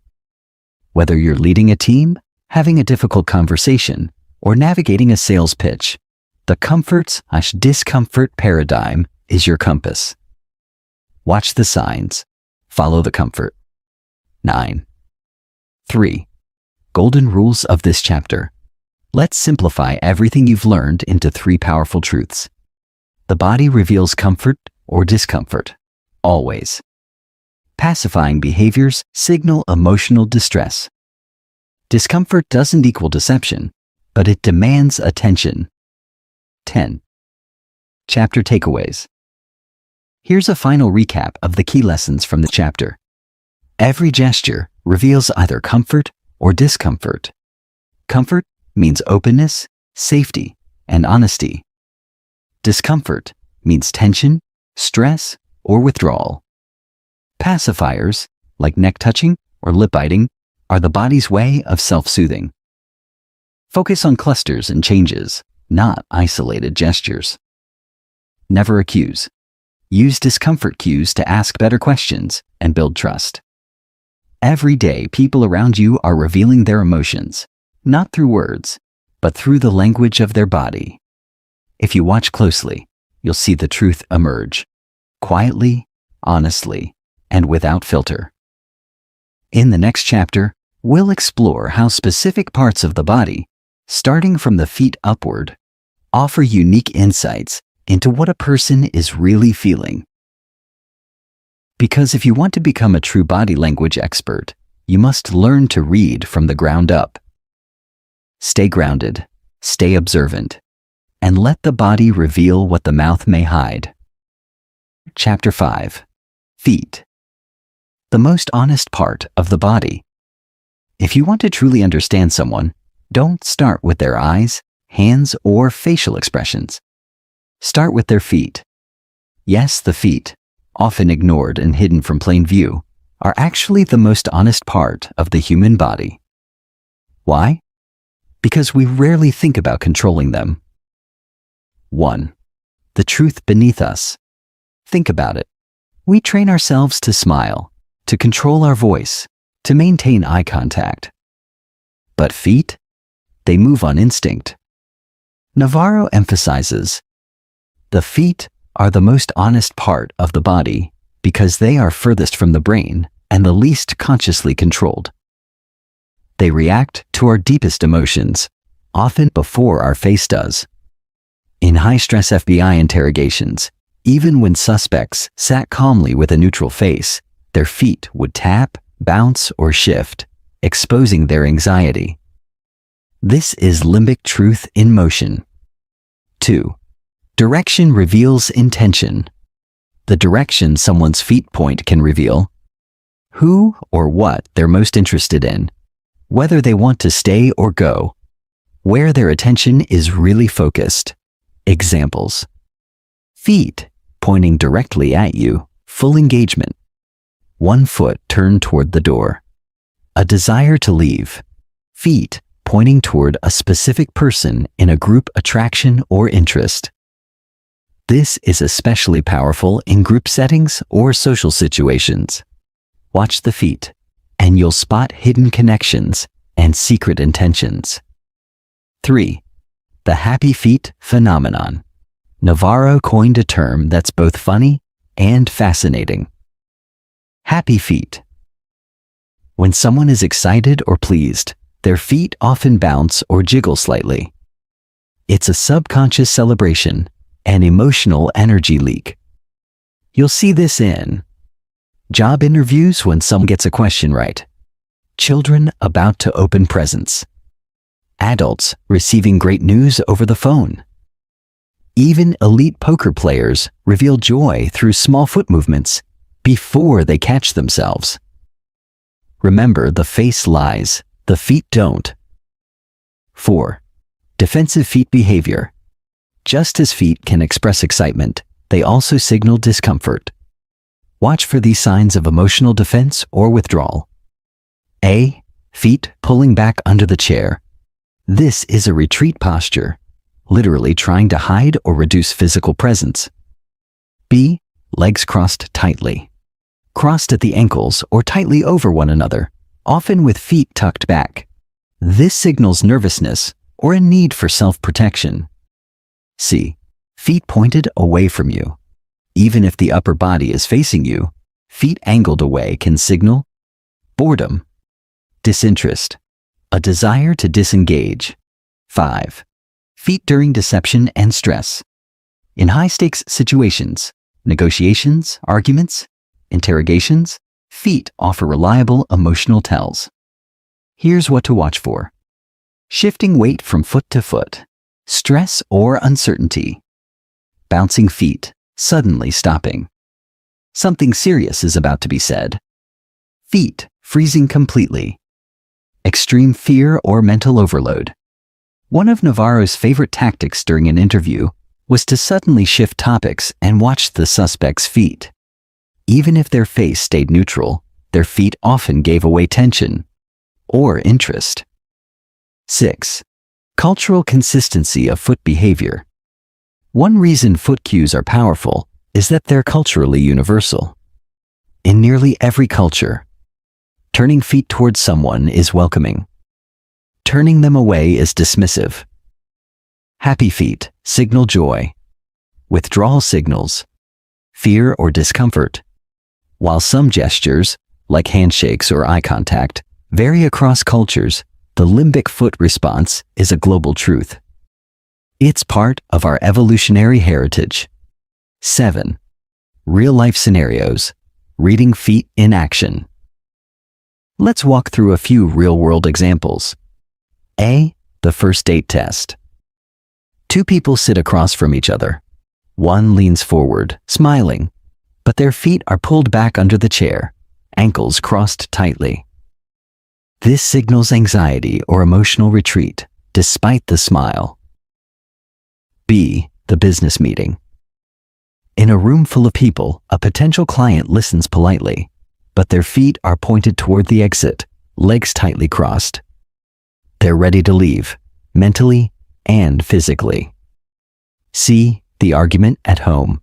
Whether you're leading a team, having a difficult conversation, or navigating a sales pitch, The comfort/discomfort paradigm is your compass. Watch the signs. Follow the comfort. 9. 3. Golden rules of this chapter. Let's simplify everything you've learned into 3 powerful truths. The body reveals comfort or discomfort, always. Pacifying behaviors signal emotional distress. Discomfort doesn't equal deception, but it demands attention. 10. Chapter takeaways. Here's a final recap of the key lessons from the chapter. Every gesture reveals either comfort or discomfort. Comfort means openness, safety, and honesty. Discomfort means tension, stress, or withdrawal. Pacifiers, like neck touching or lip biting, are the body's way of self-soothing. Focus on clusters and changes, not isolated gestures. Never accuse. Use discomfort cues to ask better questions and build trust. Every day, people around you are revealing their emotions, not through words, but through the language of their body. If you watch closely, you'll see the truth emerge, quietly, honestly, and without filter. In the next chapter, we'll explore how specific parts of the body, starting from the feet upward, offer unique insights into what a person is really feeling. Because if you want to become a true body language expert, you must learn to read from the ground up. Stay grounded, stay observant, and let the body reveal what the mouth may hide. Chapter 5. Feet. The most honest part of the body. If you want to truly understand someone, don't start with their eyes, hands, or facial expressions. Start with their feet. Yes, the feet, often ignored and hidden from plain view, are actually the most honest part of the human body. Why? Because we rarely think about controlling them. 1. The truth beneath us. Think about it. We train ourselves to smile, to control our voice, to maintain eye contact. But feet? They move on instinct. Navarro emphasizes, the feet are the most honest part of the body because they are furthest from the brain and the least consciously controlled. They react to our deepest emotions, often before our face does. In high-stress FBI interrogations, even when suspects sat calmly with a neutral face, their feet would tap, bounce, or shift, exposing their anxiety. This is limbic truth in motion. 2. Direction reveals intention. The direction someone's feet point can reveal who or what they're most interested in, whether they want to stay or go, where their attention is really focused. Examples. Feet pointing directly at you, full engagement. One foot turned toward the door. A desire to leave. Feet pointing toward a specific person in a group attraction or interest. This is especially powerful in group settings or social situations. Watch the feet, and you'll spot hidden connections and secret intentions. 3. The happy feet phenomenon. Navarro coined a term that's both funny and fascinating. Happy feet. When someone is excited or pleased, their feet often bounce or jiggle slightly. It's a subconscious celebration, an emotional energy leak. You'll see this in job interviews when someone gets a question right, children about to open presents, adults receiving great news over the phone. Even elite poker players reveal joy through small foot movements before they catch themselves. Remember, the face lies, the feet don't. 4. Defensive feet behavior. Just as feet can express excitement, they also signal discomfort. Watch for these signs of emotional defense or withdrawal. A. Feet pulling back under the chair. This is a retreat posture, literally trying to hide or reduce physical presence. B. Legs crossed tightly. Crossed at the ankles or tightly over one another, often with feet tucked back. This signals nervousness or a need for self-protection. C. Feet pointed away from you. Even if the upper body is facing you, feet angled away can signal boredom, disinterest, a desire to disengage. 5. Feet during deception and stress. In high-stakes situations, negotiations, arguments, interrogations, feet offer reliable emotional tells. Here's what to watch for. Shifting weight from foot to foot, stress or uncertainty. Bouncing feet, suddenly stopping. Something serious is about to be said. Feet freezing completely. Extreme fear or mental overload. One of Navarro's favorite tactics during an interview was to suddenly shift topics and watch the suspect's feet. Even if their face stayed neutral, their feet often gave away tension or interest. 6. Cultural consistency of foot behavior. One reason foot cues are powerful is that they're culturally universal. In nearly every culture, turning feet towards someone is welcoming. Turning them away is dismissive. Happy feet signal joy. Withdrawal signals fear or discomfort. While some gestures, like handshakes or eye contact, vary across cultures, the limbic foot response is a global truth. It's part of our evolutionary heritage. 7. Real-life scenarios. Reading feet in action. Let's walk through a few real-world examples. A. The first date test. Two people sit across from each other. One leans forward, smiling, but their feet are pulled back under the chair, ankles crossed tightly. This signals anxiety or emotional retreat, despite the smile. B. The business meeting. In a room full of people, a potential client listens politely, but their feet are pointed toward the exit, legs tightly crossed. They're ready to leave, mentally and physically. C. The argument at home.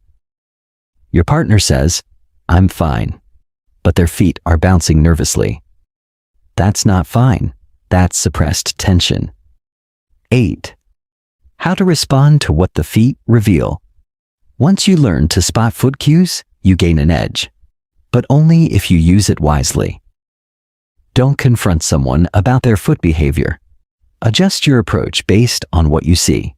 Your partner says, "I'm fine," but their feet are bouncing nervously. That's not fine. That's suppressed tension. 8. How to respond to what the feet reveal. Once you learn to spot foot cues, you gain an edge, but only if you use it wisely. Don't confront someone about their foot behavior. Adjust your approach based on what you see.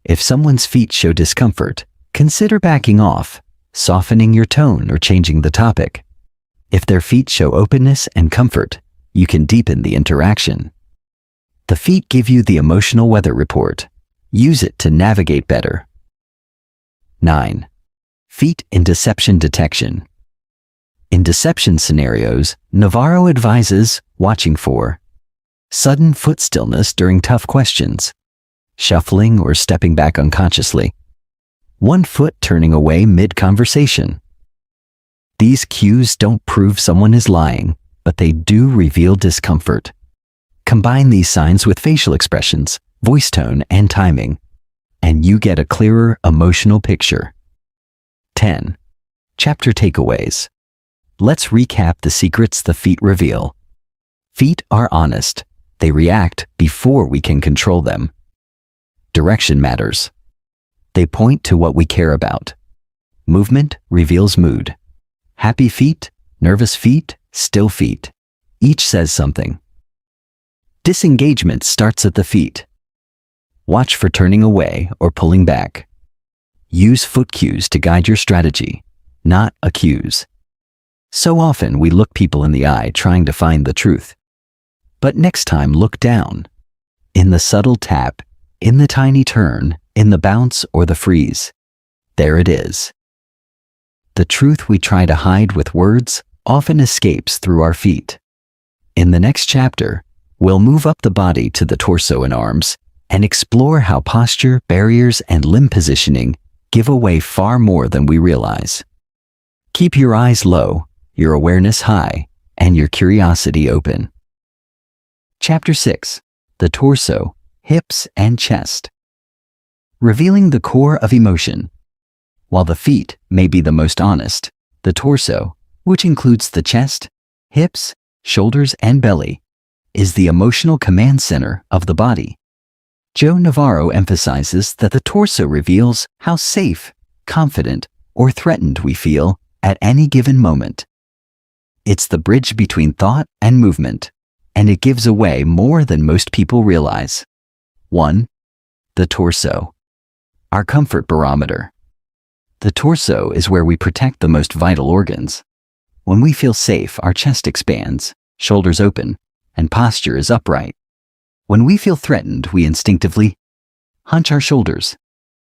If someone's feet show discomfort, consider backing off, softening your tone or changing the topic. If their feet show openness and comfort, you can deepen the interaction. The feet give you the emotional weather report. Use it to navigate better. 9. Feet in deception detection. In deception scenarios, Navarro advises watching for sudden foot stillness during tough questions, shuffling or stepping back unconsciously, one foot turning away mid-conversation. These cues don't prove someone is lying, but they do reveal discomfort. Combine these signs with facial expressions, voice tone, and timing, and you get a clearer emotional picture. 10. Chapter takeaways. Let's recap the secrets the feet reveal. Feet are honest. They react before we can control them. Direction matters. They point to what we care about. Movement reveals mood. Happy feet, nervous feet, still feet. Each says something. Disengagement starts at the feet. Watch for turning away or pulling back. Use foot cues to guide your strategy, not accuse. So often we look people in the eye trying to find the truth. But next time look down. In the subtle tap, in the tiny turn, in the bounce or the freeze. There it is. The truth we try to hide with words often escapes through our feet. In the next chapter, we'll move up the body to the torso and arms and explore how posture, barriers, and limb positioning give away far more than we realize. Keep your eyes low, your awareness high, and your curiosity open. Chapter 6. The torso, hips, and chest. Revealing the core of emotion. While the feet may be the most honest, the torso, which includes the chest, hips, shoulders, and belly, is the emotional command center of the body. Joe Navarro emphasizes that the torso reveals how safe, confident, or threatened we feel at any given moment. It's the bridge between thought and movement, and it gives away more than most people realize. 1. The torso. Our comfort barometer. The torso is where we protect the most vital organs. When we feel safe, our chest expands, shoulders open, and posture is upright. When we feel threatened, we instinctively hunch our shoulders,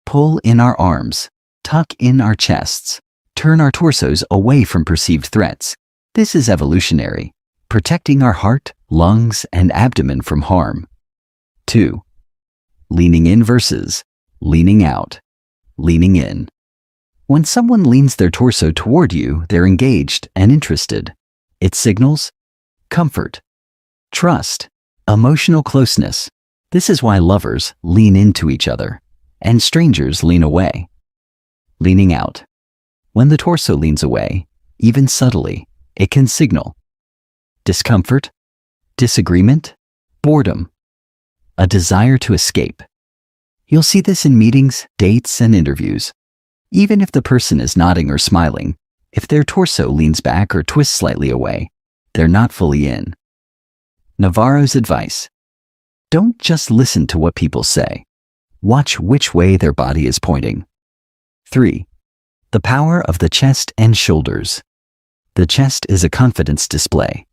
pull in our arms, tuck in our chests, turn our torsos away from perceived threats. This is evolutionary, protecting our heart, lungs, and abdomen from harm. 2. Leaning in versus leaning out. Leaning in. When someone leans their torso toward you, they're engaged and interested. It signals comfort, trust, emotional closeness. This is why lovers lean into each other and strangers lean away. Leaning out. When the torso leans away, even subtly, it can signal discomfort, disagreement, boredom, a desire to escape. You'll see this in meetings, dates, and interviews. Even if the person is nodding or smiling, if their torso leans back or twists slightly away, they're not fully in. Navarro's advice: don't just listen to what people say. Watch which way their body is pointing. 3. The power of the chest and shoulders. The chest is a confidence display.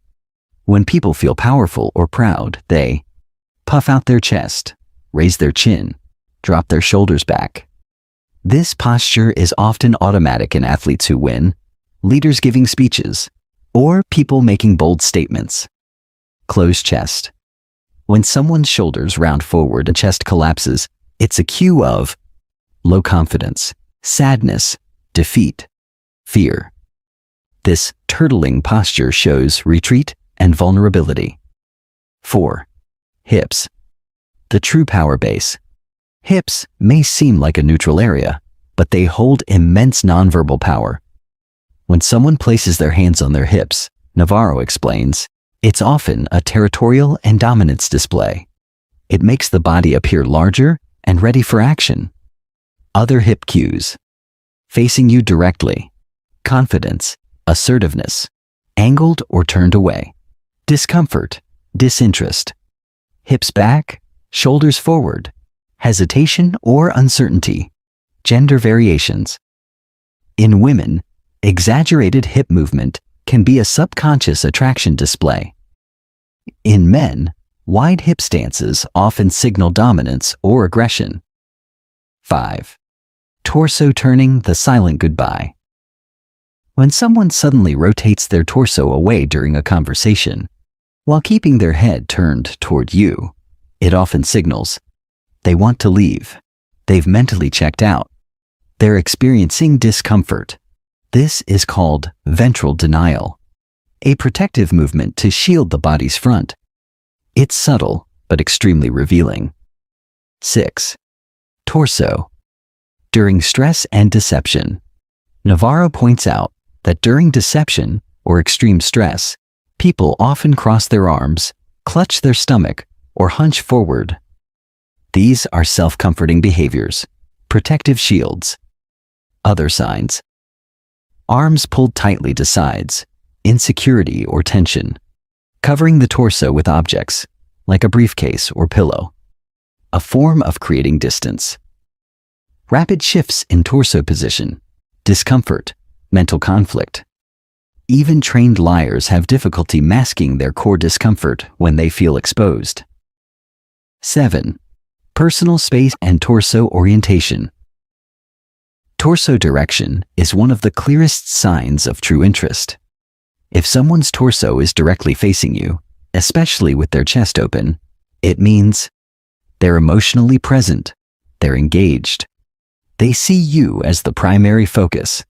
When people feel powerful or proud, they puff out their chest, raise their chin, drop their shoulders back. This posture is often automatic in athletes who win, leaders giving speeches, or people making bold statements. Closed chest. When someone's shoulders round forward and chest collapses, it's a cue of low confidence, sadness, defeat, fear. This turtling posture shows retreat and vulnerability. 4. Hips. The true power base. Hips may seem like a neutral area, but they hold immense nonverbal power. When someone places their hands on their hips, Navarro explains, it's often a territorial and dominance display. It makes the body appear larger and ready for action. Other hip cues. Facing you directly. Confidence, assertiveness, angled or turned away. Discomfort, disinterest. Hips back, shoulders forward. Hesitation or uncertainty. Gender variations. In women, exaggerated hip movement can be a subconscious attraction display. In men, wide hip stances often signal dominance or aggression. 5. Torso turning, the silent goodbye. When someone suddenly rotates their torso away during a conversation, while keeping their head turned toward you, it often signals they want to leave. They've mentally checked out. They're experiencing discomfort. This is called ventral denial, a protective movement to shield the body's front. It's subtle, but extremely revealing. 6. Torso. During stress and deception. Navarro points out that during deception or extreme stress, people often cross their arms, clutch their stomach, or hunch forward. These are self-comforting behaviors, protective shields. Other signs. Arms pulled tightly to sides, insecurity or tension. Covering the torso with objects, like a briefcase or pillow. A form of creating distance. Rapid shifts in torso position, discomfort, mental conflict. Even trained liars have difficulty masking their core discomfort when they feel exposed. 7. Personal space and torso orientation. Torso direction is one of the clearest signs of true interest. If someone's torso is directly facing you, especially with their chest open, it means they're emotionally present, they're engaged. They see you as the primary focus.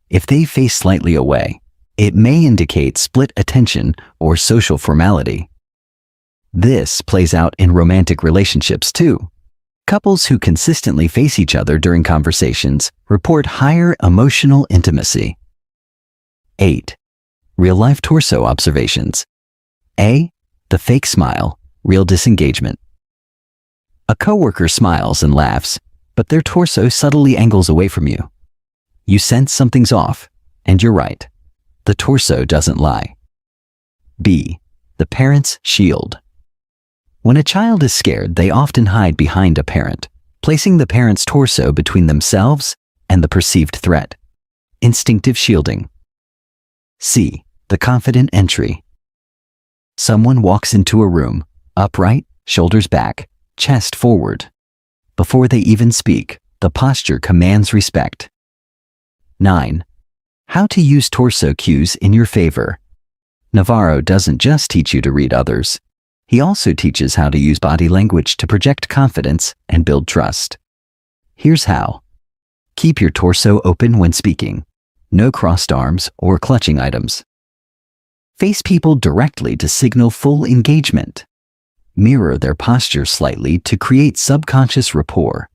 If they face slightly away, it may indicate split attention or social formality. This plays out in romantic relationships too. Couples who consistently face each other during conversations report higher emotional intimacy. 8. Real-life torso observations. A. The fake smile, real disengagement. A coworker smiles and laughs, but their torso subtly angles away from you. You sense something's off, and you're right. The torso doesn't lie. B. The parent's shield. When a child is scared, they often hide behind a parent, placing the parent's torso between themselves and the perceived threat. Instinctive shielding. C. The confident entry. Someone walks into a room, upright, shoulders back, chest forward. Before they even speak, the posture commands respect. 9. How to use torso cues in your favor. Navarro doesn't just teach you to read others. He also teaches how to use body language to project confidence and build trust. Here's how. Keep your torso open when speaking. No crossed arms or clutching items. Face people directly to signal full engagement. Mirror their posture slightly to create subconscious rapport.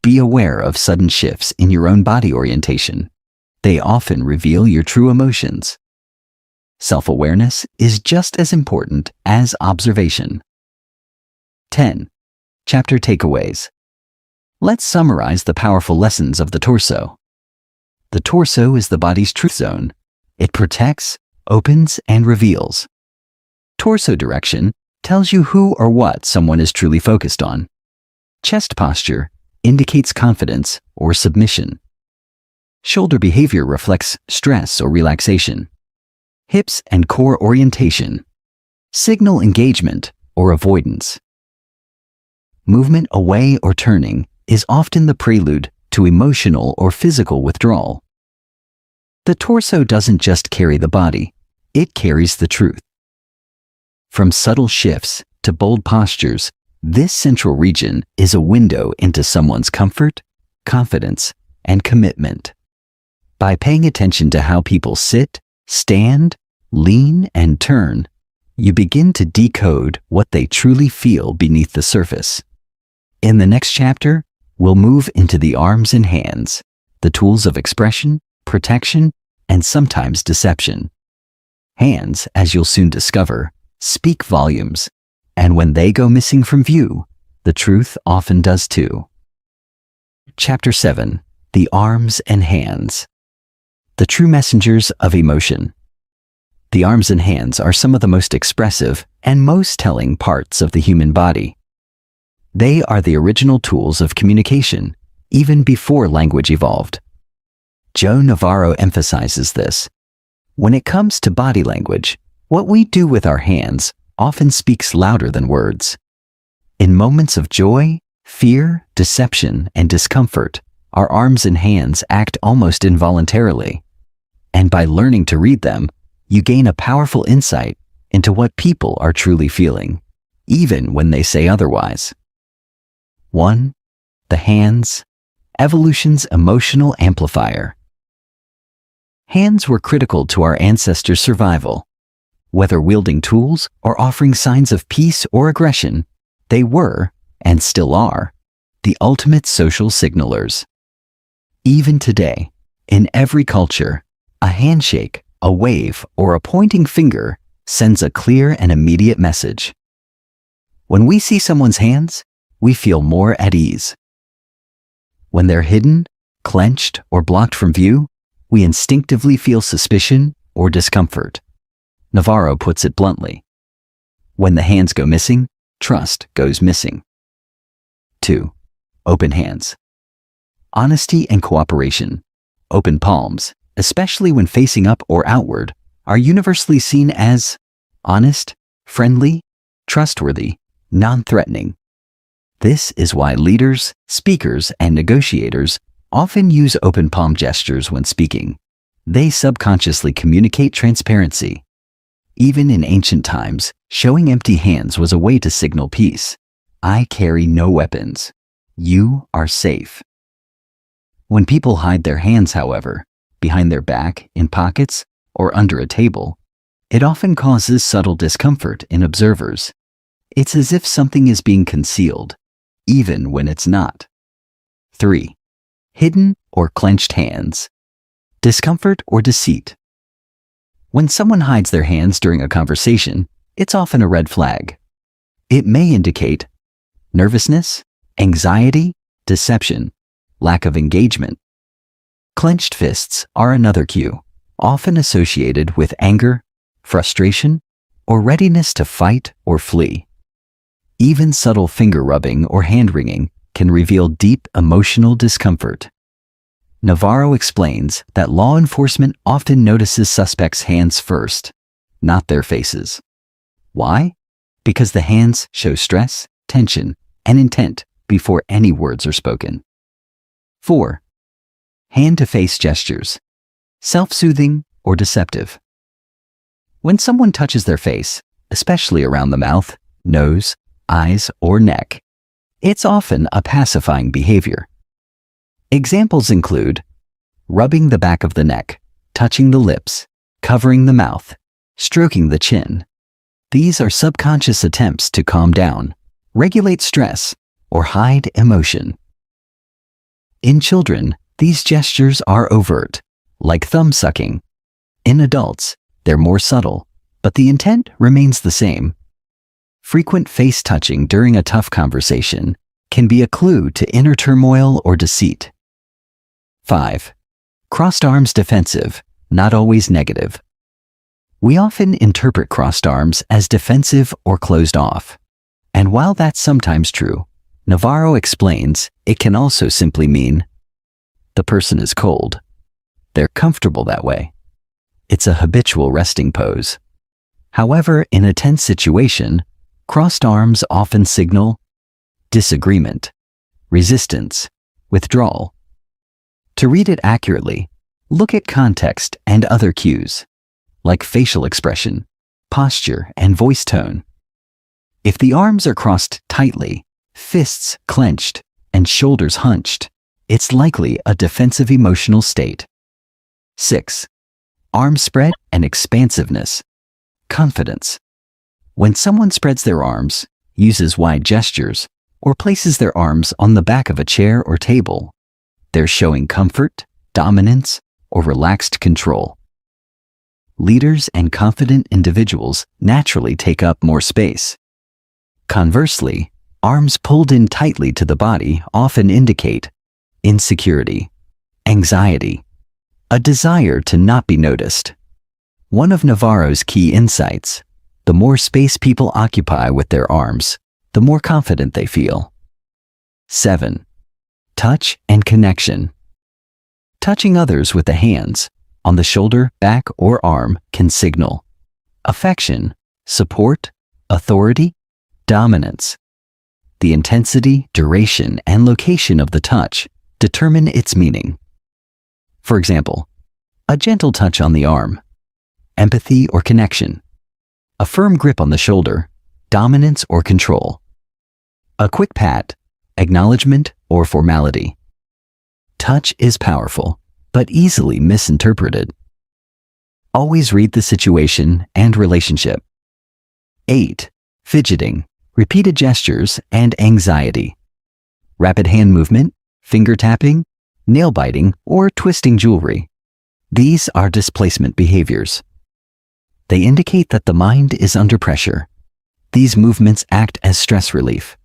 Be aware of sudden shifts in your own body orientation. They often reveal your true emotions. Self-awareness is just as important as observation. 10. Chapter takeaways. Let's summarize the powerful lessons of the torso. The torso is the body's truth zone. It protects, opens, and reveals. Torso direction tells you who or what someone is truly focused on. Chest posture indicates confidence or submission. Shoulder behavior reflects stress or relaxation. Hips and core orientation signal engagement or avoidance. Movement away or turning is often the prelude to emotional or physical withdrawal. The torso doesn't just carry the body, it carries the truth. From subtle shifts to bold postures, this central region is a window into someone's comfort, confidence, and commitment. By paying attention to how people sit, stand, lean, and turn, you begin to decode what they truly feel beneath the surface. In the next chapter, we'll move into the arms and hands, the tools of expression, protection, and sometimes deception. Hands, as you'll soon discover, speak volumes, and when they go missing from view, the truth often does too. Chapter 7. The arms and hands. The true messengers of emotion. The arms and hands are some of the most expressive and most telling parts of the human body. They are the original tools of communication, even before language evolved. Joe Navarro emphasizes this. When it comes to body language, what we do with our hands often speaks louder than words. In moments of joy, fear, deception, and discomfort, our arms and hands act almost involuntarily. And by learning to read them, you gain a powerful insight into what people are truly feeling, even when they say otherwise. 1. The hands, evolution's emotional amplifier. Hands were critical to our ancestors' survival. Whether wielding tools or offering signs of peace or aggression, they were, and still are, the ultimate social signalers. Even today, in every culture, a handshake, a wave, or a pointing finger sends a clear and immediate message. When we see someone's hands, we feel more at ease. When they're hidden, clenched, or blocked from view, we instinctively feel suspicion or discomfort. Navarro puts it bluntly. When the hands go missing, trust goes missing. 2. Open hands. Honesty and cooperation. Open palms, especially when facing up or outward, are universally seen as honest, friendly, trustworthy, non-threatening. This is why leaders, speakers, and negotiators often use open palm gestures when speaking. They subconsciously communicate transparency. Even in ancient times, showing empty hands was a way to signal peace. I carry no weapons. You are safe. When people hide their hands, however, behind their back, in pockets, or under a table, it often causes subtle discomfort in observers. It's as if something is being concealed, even when it's not. 3. Hidden or clenched hands. Discomfort or deceit. When someone hides their hands during a conversation, it's often a red flag. It may indicate, nervousness, anxiety, deception, lack of engagement. Clenched fists are another cue, often associated with anger, frustration, or readiness to fight or flee. Even subtle finger rubbing or hand wringing can reveal deep emotional discomfort. Navarro explains that law enforcement often notices suspects' hands first, not their faces. Why? Because the hands show stress, tension, and intent before any words are spoken. 4. Hand-to-face gestures, self-soothing or deceptive. When someone touches their face, especially around the mouth, nose, eyes, or neck, it's often a pacifying behavior. Examples include rubbing the back of the neck, touching the lips, covering the mouth, stroking the chin. These are subconscious attempts to calm down, regulate stress, or hide emotion. In children, these gestures are overt, like thumb sucking. In adults, they're more subtle, but the intent remains the same. Frequent face touching during a tough conversation can be a clue to inner turmoil or deceit. 5. Crossed arms defensive, not always negative. We often interpret crossed arms as defensive or closed off. And while that's sometimes true, Navarro explains it can also simply mean the person is cold. They're comfortable that way. It's a habitual resting pose. However, in a tense situation, crossed arms often signal disagreement, resistance, withdrawal. To read it accurately, look at context and other cues, like facial expression, posture, and voice tone. If the arms are crossed tightly, fists clenched, and shoulders hunched, it's likely a defensive emotional state. 6. Arm spread and expansiveness, confidence. When someone spreads their arms, uses wide gestures, or places their arms on the back of a chair or table, they're showing comfort, dominance, or relaxed control. Leaders and confident individuals naturally take up more space. Conversely, arms pulled in tightly to the body often indicate insecurity, anxiety, a desire to not be noticed. One of Navarro's key insights: the more space people occupy with their arms, the more confident they feel. 7. Touch and connection. Touching others with the hands, on the shoulder, back, or arm can signal affection, support, authority, dominance. The intensity, duration, and location of the touch determine its meaning. For example, a gentle touch on the arm, empathy or connection. A firm grip on the shoulder, dominance or control. A quick pat, acknowledgement or formality. Touch is powerful, but easily misinterpreted. Always read the situation and relationship. 8. Fidgeting, repeated gestures, and anxiety. Rapid hand movement, finger tapping, nail biting, or twisting jewelry. These are displacement behaviors. They indicate that the mind is under pressure. These movements act as stress relief.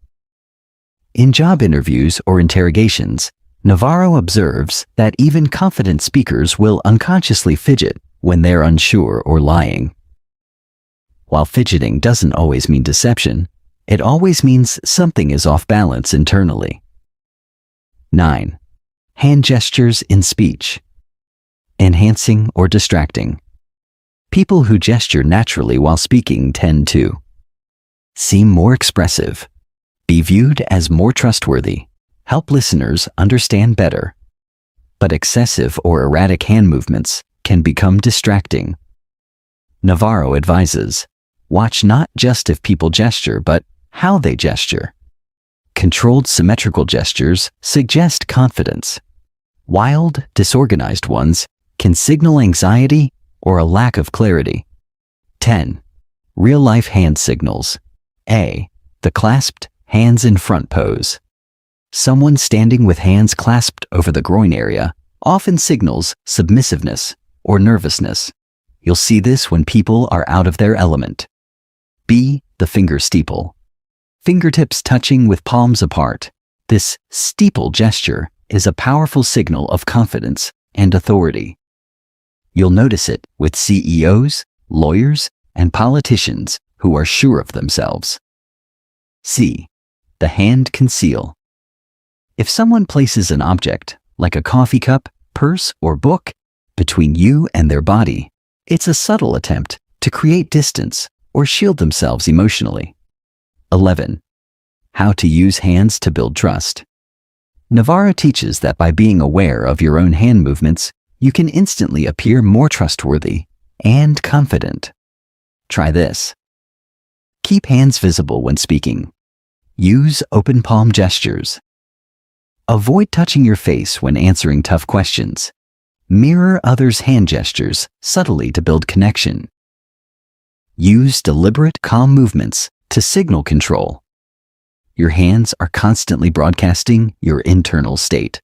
In job interviews or interrogations, Navarro observes that even confident speakers will unconsciously fidget when they're unsure or lying. While fidgeting doesn't always mean deception, it always means something is off balance internally. 9. Hand gestures in speech. Enhancing or distracting. People who gesture naturally while speaking tend to seem more expressive, be viewed as more trustworthy, help listeners understand better. But excessive or erratic hand movements can become distracting. Navarro advises, watch not just if people gesture, but how they gesture. Controlled symmetrical gestures suggest confidence. Wild, disorganized ones can signal anxiety or a lack of clarity. 10. Real-life hand signals. A. The clasped hands in front pose. Someone standing with hands clasped over the groin area often signals submissiveness or nervousness. You'll see this when people are out of their element. B. The finger steeple. Fingertips touching with palms apart. This steeple gesture is a powerful signal of confidence and authority. You'll notice it with CEOs, lawyers, and politicians who are sure of themselves. C. The hand conceal. If someone places an object, like a coffee cup, purse, or book, between you and their body, it's a subtle attempt to create distance or shield themselves emotionally. 11. How to use hands to build trust. Navarro teaches that by being aware of your own hand movements, you can instantly appear more trustworthy and confident. Try this. Keep hands visible when speaking. Use open palm gestures. Avoid touching your face when answering tough questions. Mirror others' hand gestures subtly to build connection. Use deliberate, calm movements to signal control. Your hands are constantly broadcasting your internal state.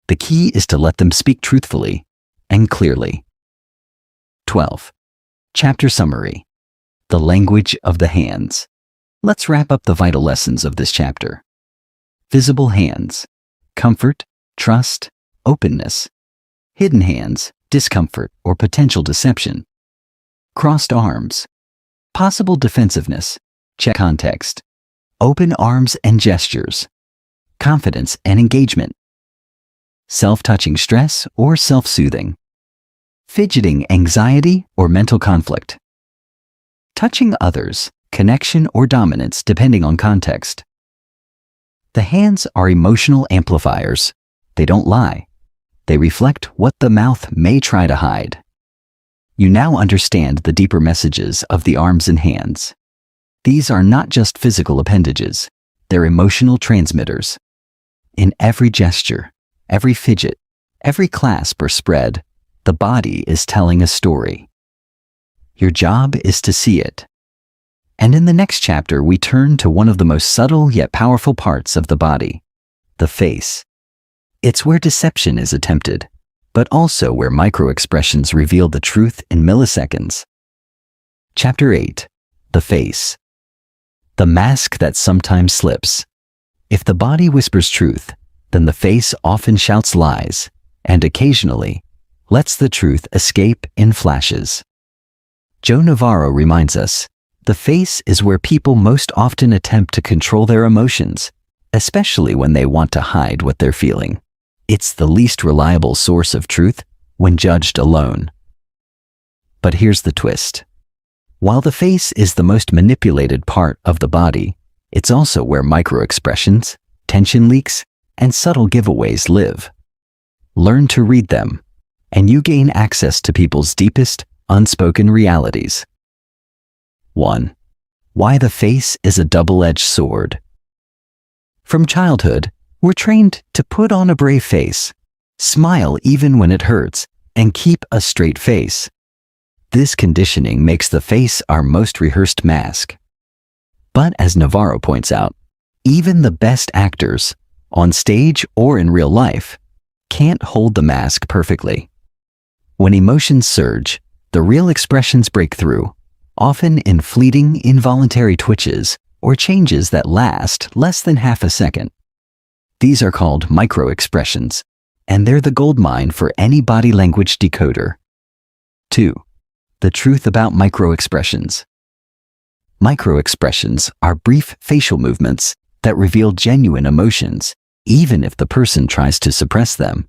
The key is to let them speak truthfully and clearly. 12. Chapter Summary. The language of the hands. Let's wrap up the vital lessons of this chapter. Visible hands. Comfort, trust, openness. Hidden hands, discomfort or potential deception. Crossed arms. Possible defensiveness. Check context. Open arms and gestures. Confidence and engagement. Self-touching stress or self-soothing. Fidgeting anxiety or mental conflict. Touching others, connection or dominance depending on context. The hands are emotional amplifiers. They don't lie. They reflect what the mouth may try to hide. You now understand the deeper messages of the arms and hands. These are not just physical appendages. They're emotional transmitters. In every gesture, every fidget, every clasp or spread, the body is telling a story. Your job is to see it. And in the next chapter, we turn to one of the most subtle yet powerful parts of the body, the face. It's where deception is attempted, but also where micro-expressions reveal the truth in milliseconds. Chapter 8. The face. The mask that sometimes slips. If the body whispers truth, then the face often shouts lies, and occasionally lets the truth escape in flashes. Joe Navarro reminds us, the face is where people most often attempt to control their emotions, especially when they want to hide what they're feeling. It's the least reliable source of truth when judged alone. But here's the twist. While the face is the most manipulated part of the body, it's also where micro-expressions, tension leaks, and subtle giveaways live. Learn to read them, and you gain access to people's deepest, unspoken realities. 1. Why the face is a double-edged sword. From childhood, we're trained to put on a brave face, smile even when it hurts, and keep a straight face. This conditioning makes the face our most rehearsed mask. But as Navarro points out, even the best actors, on stage or in real life, can't hold the mask perfectly. When emotions surge, the real expressions break through, often in fleeting, involuntary twitches or changes that last less than half a second. These are called micro-expressions, and they're the goldmine for any body language decoder. 2. The truth about micro-expressions. Micro-expressions are brief facial movements that reveal genuine emotions, even if the person tries to suppress them.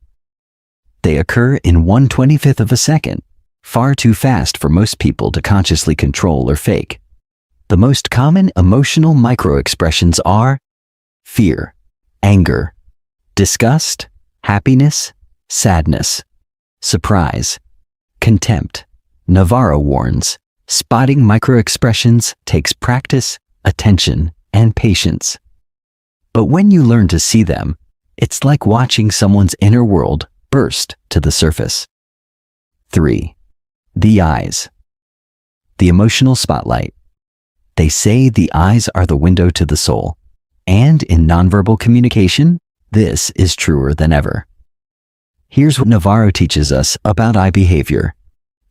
They occur in 1/25th of a second, far too fast for most people to consciously control or fake. The most common emotional micro-expressions are fear, anger, disgust, happiness, sadness, surprise, contempt. Navarro warns, spotting micro-expressions takes practice, attention, and patience. But when you learn to see them, it's like watching someone's inner world burst to the surface. 3. The eyes. The emotional spotlight. They say the eyes are the window to the soul, and in nonverbal communication, this is truer than ever. Here's what Navarro teaches us about eye behavior.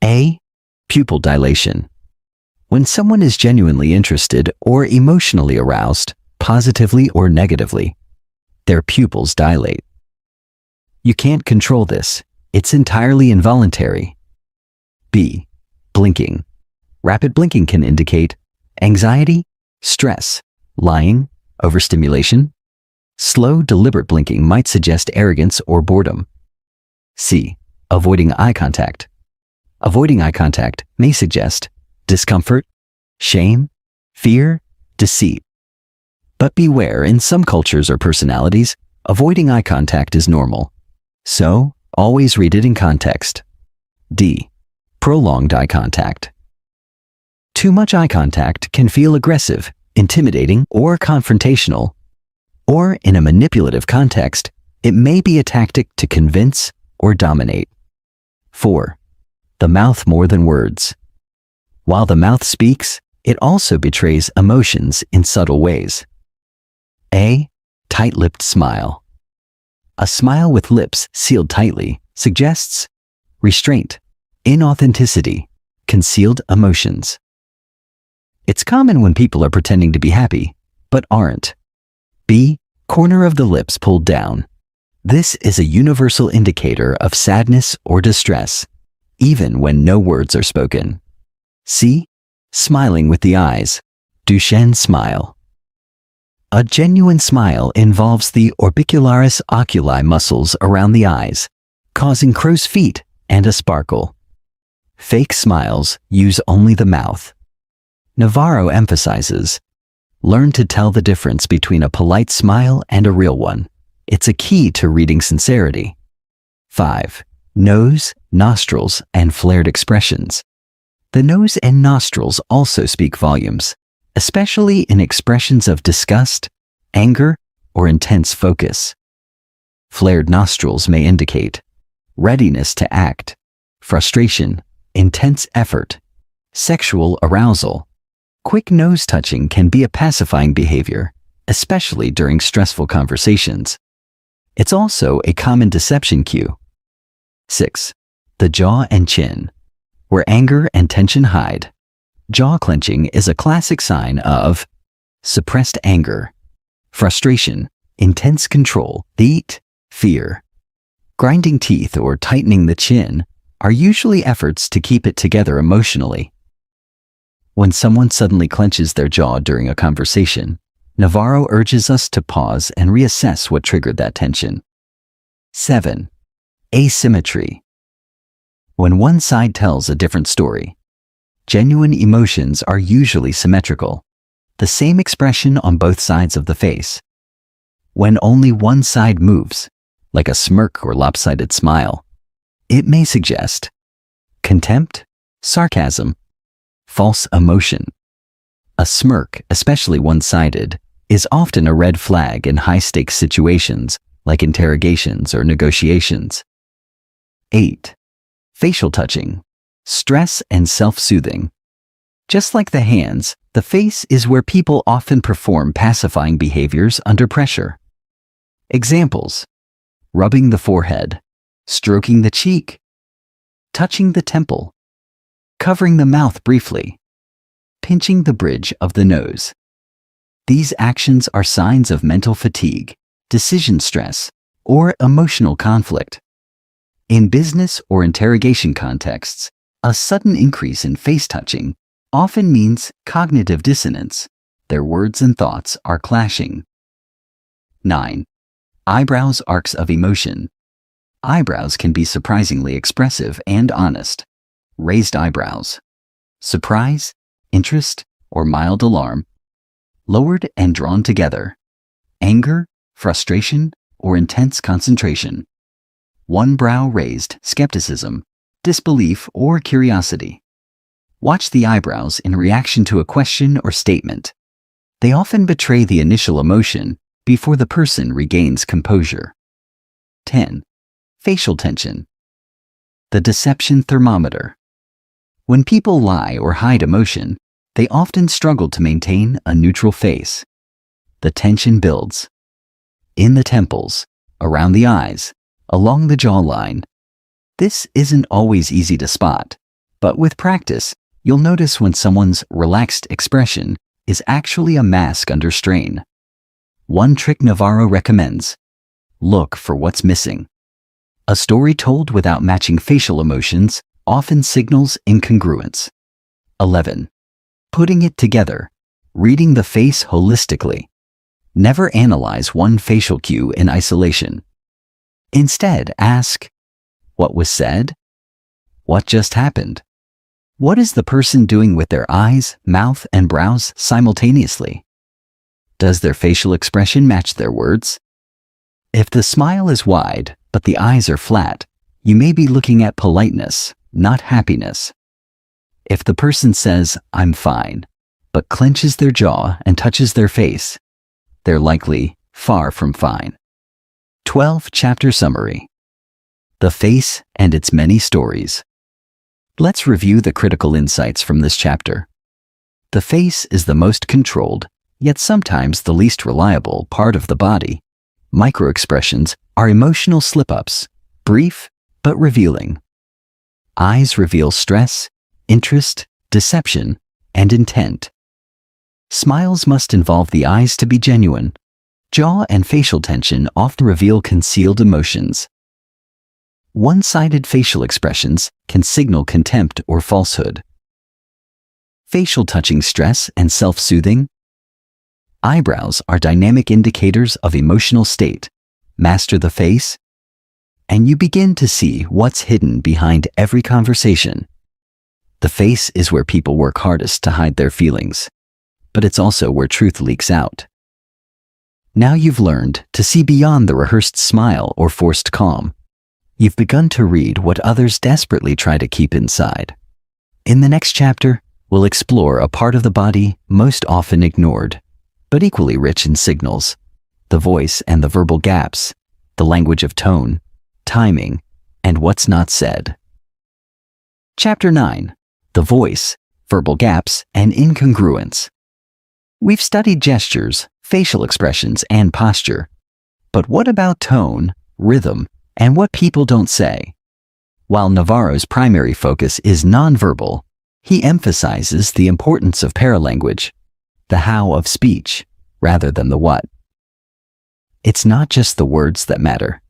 A. Pupil dilation. When someone is genuinely interested or emotionally aroused, positively or negatively. Their pupils dilate. You can't control this. It's entirely involuntary. B. Blinking. Rapid blinking can indicate anxiety, stress, lying, overstimulation. Slow, deliberate blinking might suggest arrogance or boredom. C. Avoiding eye contact. Avoiding eye contact may suggest discomfort, shame, fear, deceit. But beware, in some cultures or personalities, avoiding eye contact is normal. So, always read it in context. D. Prolonged eye contact. Too much eye contact can feel aggressive, intimidating, or confrontational. Or, in a manipulative context, it may be a tactic to convince or dominate. 4. The mouth more than words. While the mouth speaks, it also betrays emotions in subtle ways. A. Tight-lipped smile. A smile with lips sealed tightly suggests restraint, inauthenticity, concealed emotions. It's common when people are pretending to be happy, but aren't. B. Corner of the lips pulled down. This is a universal indicator of sadness or distress, even when no words are spoken. C. Smiling with the eyes. Duchenne smile. A genuine smile involves the orbicularis oculi muscles around the eyes, causing crow's feet and a sparkle. Fake smiles use only the mouth. Navarro emphasizes, learn to tell the difference between a polite smile and a real one. It's a key to reading sincerity. 5. Nose, nostrils, and flared expressions. The nose and nostrils also speak volumes, especially in expressions of disgust, anger, or intense focus. Flared nostrils may indicate readiness to act, frustration, intense effort, sexual arousal. Quick nose touching can be a pacifying behavior, especially during stressful conversations. It's also a common deception cue. 6. The jaw and chin. Where anger and tension hide. Jaw clenching is a classic sign of suppressed anger, frustration, intense control, defeat, fear. Grinding teeth or tightening the chin are usually efforts to keep it together emotionally. When someone suddenly clenches their jaw during a conversation, Navarro urges us to pause and reassess what triggered that tension. 7. Asymmetry. When one side tells a different story. Genuine emotions are usually symmetrical, the same expression on both sides of the face. When only one side moves, like a smirk or lopsided smile, it may suggest contempt, sarcasm, false emotion. A smirk, especially one-sided, is often a red flag in high-stakes situations like interrogations or negotiations. 8. Facial touching, stress and self-soothing. Just like the hands, the face is where people often perform pacifying behaviors under pressure. Examples: rubbing the forehead, stroking the cheek, touching the temple, covering the mouth briefly, pinching the bridge of the nose. These actions are signs of mental fatigue, decision stress, or emotional conflict. In business or interrogation contexts, a sudden increase in face touching often means cognitive dissonance. Their words and thoughts are clashing. 9. Eyebrows arcs of emotion. Eyebrows can be surprisingly expressive and honest. Raised eyebrows, surprise, interest, or mild alarm. Lowered and drawn together, anger, frustration, or intense concentration. One brow raised, skepticism, disbelief, or curiosity. Watch the eyebrows in reaction to a question or statement. They often betray the initial emotion before the person regains composure. 10. Facial tension. The deception thermometer. When people lie or hide emotion, they often struggle to maintain a neutral face. The tension builds. In the temples, around the eyes, along the jawline. This isn't always easy to spot, but with practice, you'll notice when someone's relaxed expression is actually a mask under strain. One trick Navarro recommends: look for what's missing. A story told without matching facial emotions often signals incongruence. 11. Putting it together. Reading the face holistically. Never analyze one facial cue in isolation. Instead, ask, what was said? What just happened? What is the person doing with their eyes, mouth, and brows simultaneously? Does their facial expression match their words? If the smile is wide, but the eyes are flat, you may be looking at politeness, not happiness. If the person says, "I'm fine," but clenches their jaw and touches their face, they're likely far from fine. 12 Chapter Summary. The Face and Its Many Stories. Let's review the critical insights from this chapter. The face is the most controlled, yet sometimes the least reliable part of the body. Microexpressions are emotional slip-ups, brief but revealing. Eyes reveal stress, interest, deception, and intent. Smiles must involve the eyes to be genuine. Jaw and facial tension often reveal concealed emotions. One-sided facial expressions can signal contempt or falsehood. Facial touching stress and self-soothing. Eyebrows are dynamic indicators of emotional state. Master the face, and you begin to see what's hidden behind every conversation. The face is where people work hardest to hide their feelings, but it's also where truth leaks out. Now you've learned to see beyond the rehearsed smile or forced calm. You've begun to read what others desperately try to keep inside. In the next chapter, we'll explore a part of the body most often ignored, but equally rich in signals: the voice and the verbal gaps, the language of tone, timing, and what's not said. Chapter 9. The Voice, Verbal Gaps, and Incongruence. We've studied gestures, facial expressions, and posture. But what about tone, rhythm, and what people don't say? While Navarro's primary focus is nonverbal, he emphasizes the importance of paralanguage, the how of speech, rather than the what. It's not just the words that matter.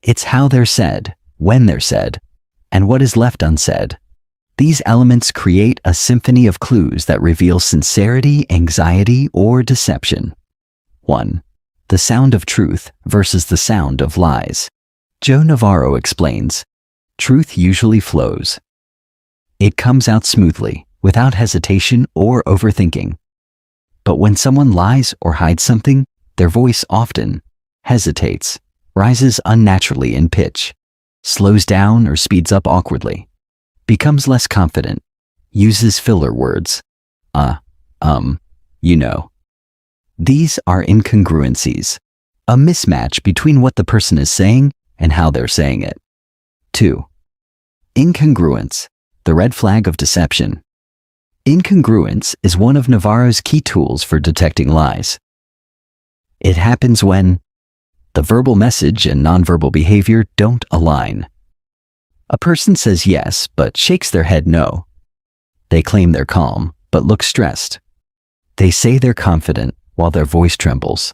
It's how they're said, when they're said, and what is left unsaid. These elements create a symphony of clues that reveal sincerity, anxiety, or deception. 1. The sound of truth versus the sound of lies. Joe Navarro explains, truth usually flows. It comes out smoothly, without hesitation or overthinking. But when someone lies or hides something, their voice often hesitates, rises unnaturally in pitch, slows down or speeds up awkwardly, becomes less confident, uses filler words, you know. These are incongruencies, a mismatch between what the person is saying and how they're saying it. 2. Incongruence, the red flag of deception. Incongruence is one of Navarro's key tools for detecting lies. It happens when the verbal message and nonverbal behavior don't align. A person says yes, but shakes their head no. They claim they're calm, but look stressed. They say they're confident while their voice trembles.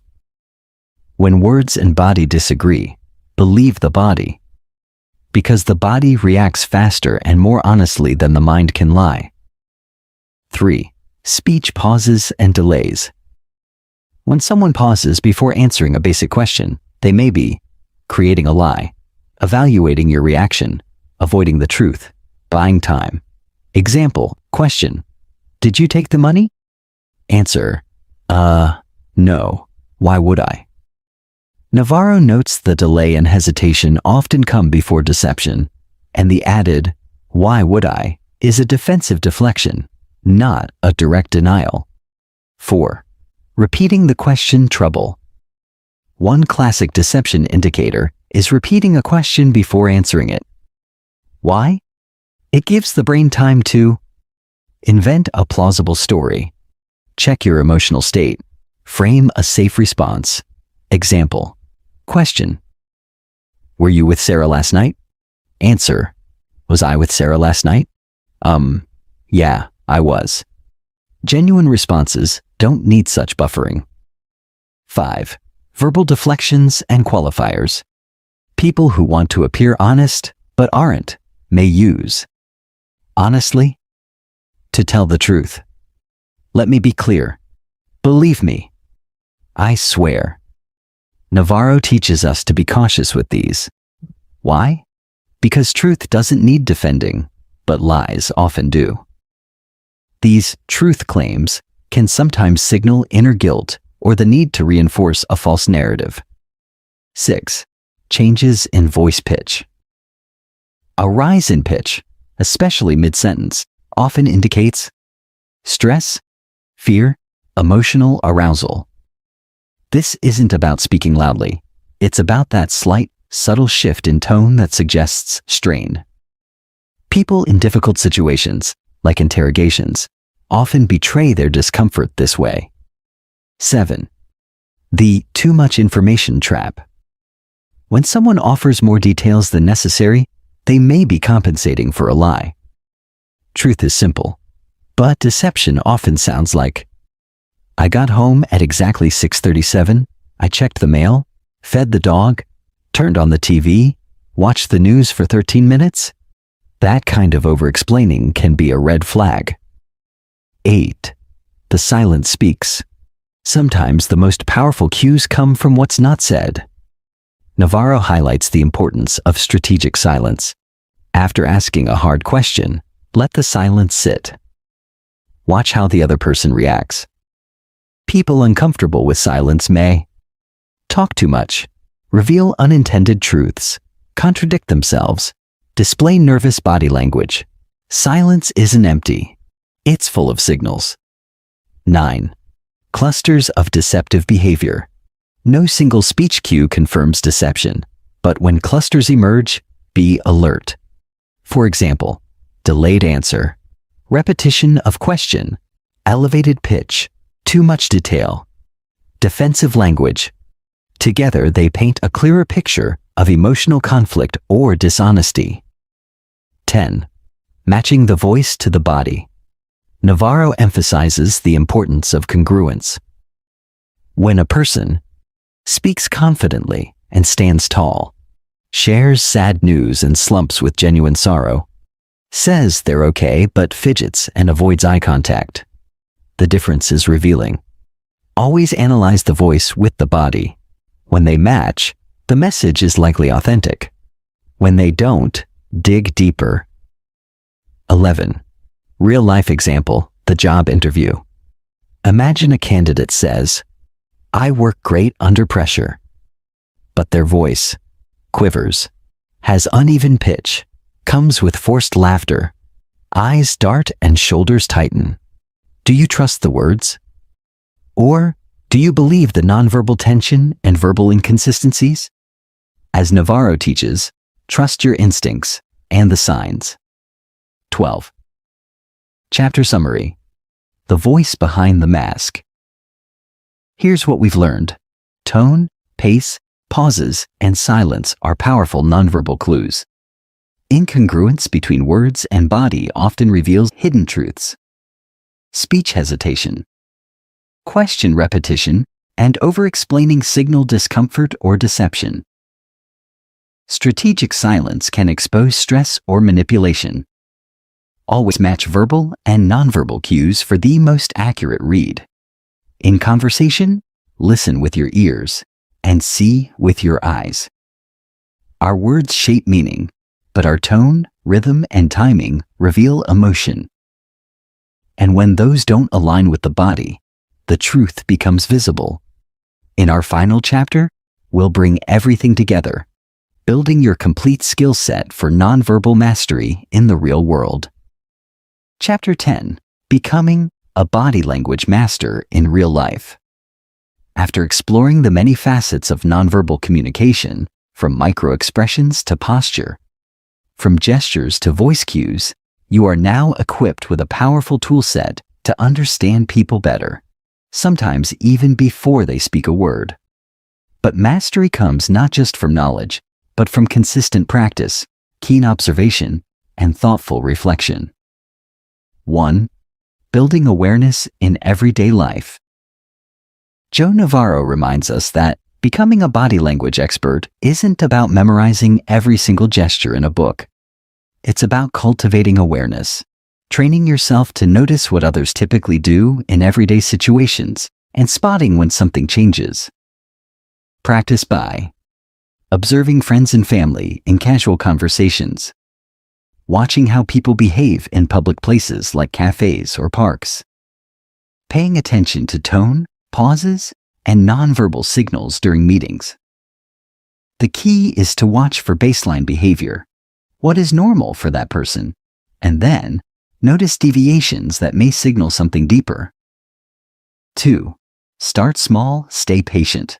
When words and body disagree, believe the body, because the body reacts faster and more honestly than the mind can lie. 3. Speech pauses and delays. When someone pauses before answering a basic question, they may be creating a lie, evaluating your reaction, avoiding the truth, buying time. Example, question: did you take the money? Answer, no. Why would I? Navarro notes the delay and hesitation often come before deception, and the added, why would I, is a defensive deflection, not a direct denial. 4. Repeating the question trouble. One classic deception indicator is repeating a question before answering it. Why? It gives the brain time to invent a plausible story, check your emotional state, frame a safe response. Example, question: were you with Sarah last night? Answer, was I with Sarah last night? Yeah, I was. Genuine responses don't need such buffering. 5. Verbal deflections and qualifiers. People who want to appear honest but aren't may use honestly to tell the truth. Let me be clear. Believe me. I swear. Navarro teaches us to be cautious with these. Why? Because truth doesn't need defending, but lies often do. These truth claims can sometimes signal inner guilt or the need to reinforce a false narrative. 6. Changes in voice pitch. A rise in pitch, especially mid-sentence, often indicates stress, fear, emotional arousal. This isn't about speaking loudly. It's about that slight, subtle shift in tone that suggests strain. People in difficult situations, like interrogations, often betray their discomfort this way. 7. The too much information trap. When someone offers more details than necessary, they may be compensating for a lie. Truth is simple, but deception often sounds like, I got home at exactly 6:37, I checked the mail, fed the dog, turned on the TV, watched the news for 13 minutes. That kind of over-explaining can be a red flag. 8. The silence speaks. Sometimes the most powerful cues come from what's not said. Navarro highlights the importance of strategic silence. After asking a hard question, let the silence sit. Watch how the other person reacts. People uncomfortable with silence may talk too much, reveal unintended truths, contradict themselves, display nervous body language. Silence isn't empty. It's full of signals. 9. Clusters of deceptive behavior. No single speech cue confirms deception, but when clusters emerge, be alert. For example, delayed answer, repetition of question, elevated pitch, too much detail, defensive language. Together they paint a clearer picture of emotional conflict or dishonesty. 10. Matching the voice to the body. Navarro emphasizes the importance of congruence. When a person speaks confidently and stands tall, shares sad news and slumps with genuine sorrow, says they're okay but fidgets and avoids eye contact, the difference is revealing. Always analyze the voice with the body. When they match, the message is likely authentic. When they don't, dig deeper. 11. Real-life example, the job interview. Imagine a candidate says, I work great under pressure. But their voice quivers, has uneven pitch, comes with forced laughter, eyes dart and shoulders tighten. Do you trust the words? Or do you believe the nonverbal tension and verbal inconsistencies? As Navarro teaches, trust your instincts and the signs. 12. Chapter summary. The voice behind the mask. Here's what we've learned. Tone, pace, pauses, and silence are powerful nonverbal clues. Incongruence between words and body often reveals hidden truths. Speech hesitation, question repetition, and over-explaining signal discomfort or deception. Strategic silence can expose stress or manipulation. Always match verbal and nonverbal cues for the most accurate read. In conversation, listen with your ears and see with your eyes. Our words shape meaning, but our tone, rhythm, and timing reveal emotion. And when those don't align with the body, the truth becomes visible. In our final chapter, we'll bring everything together, building your complete skill set for nonverbal mastery in the real world. Chapter 10. Becoming a body language master in real life. After exploring the many facets of nonverbal communication, from microexpressions to posture, from gestures to voice cues, you are now equipped with a powerful toolset to understand people better, sometimes even before they speak a word. But mastery comes not just from knowledge, but from consistent practice, keen observation, and thoughtful reflection. 1. Building awareness in everyday life. Joe Navarro reminds us that becoming a body language expert isn't about memorizing every single gesture in a book. It's about cultivating awareness, training yourself to notice what others typically do in everyday situations, and spotting when something changes. Practice by observing friends and family in casual conversations, watching how people behave in public places like cafes or parks, paying attention to tone, pauses, and nonverbal signals during meetings. The key is to watch for baseline behavior, what is normal for that person, and then notice deviations that may signal something deeper. 2. Start small, stay patient.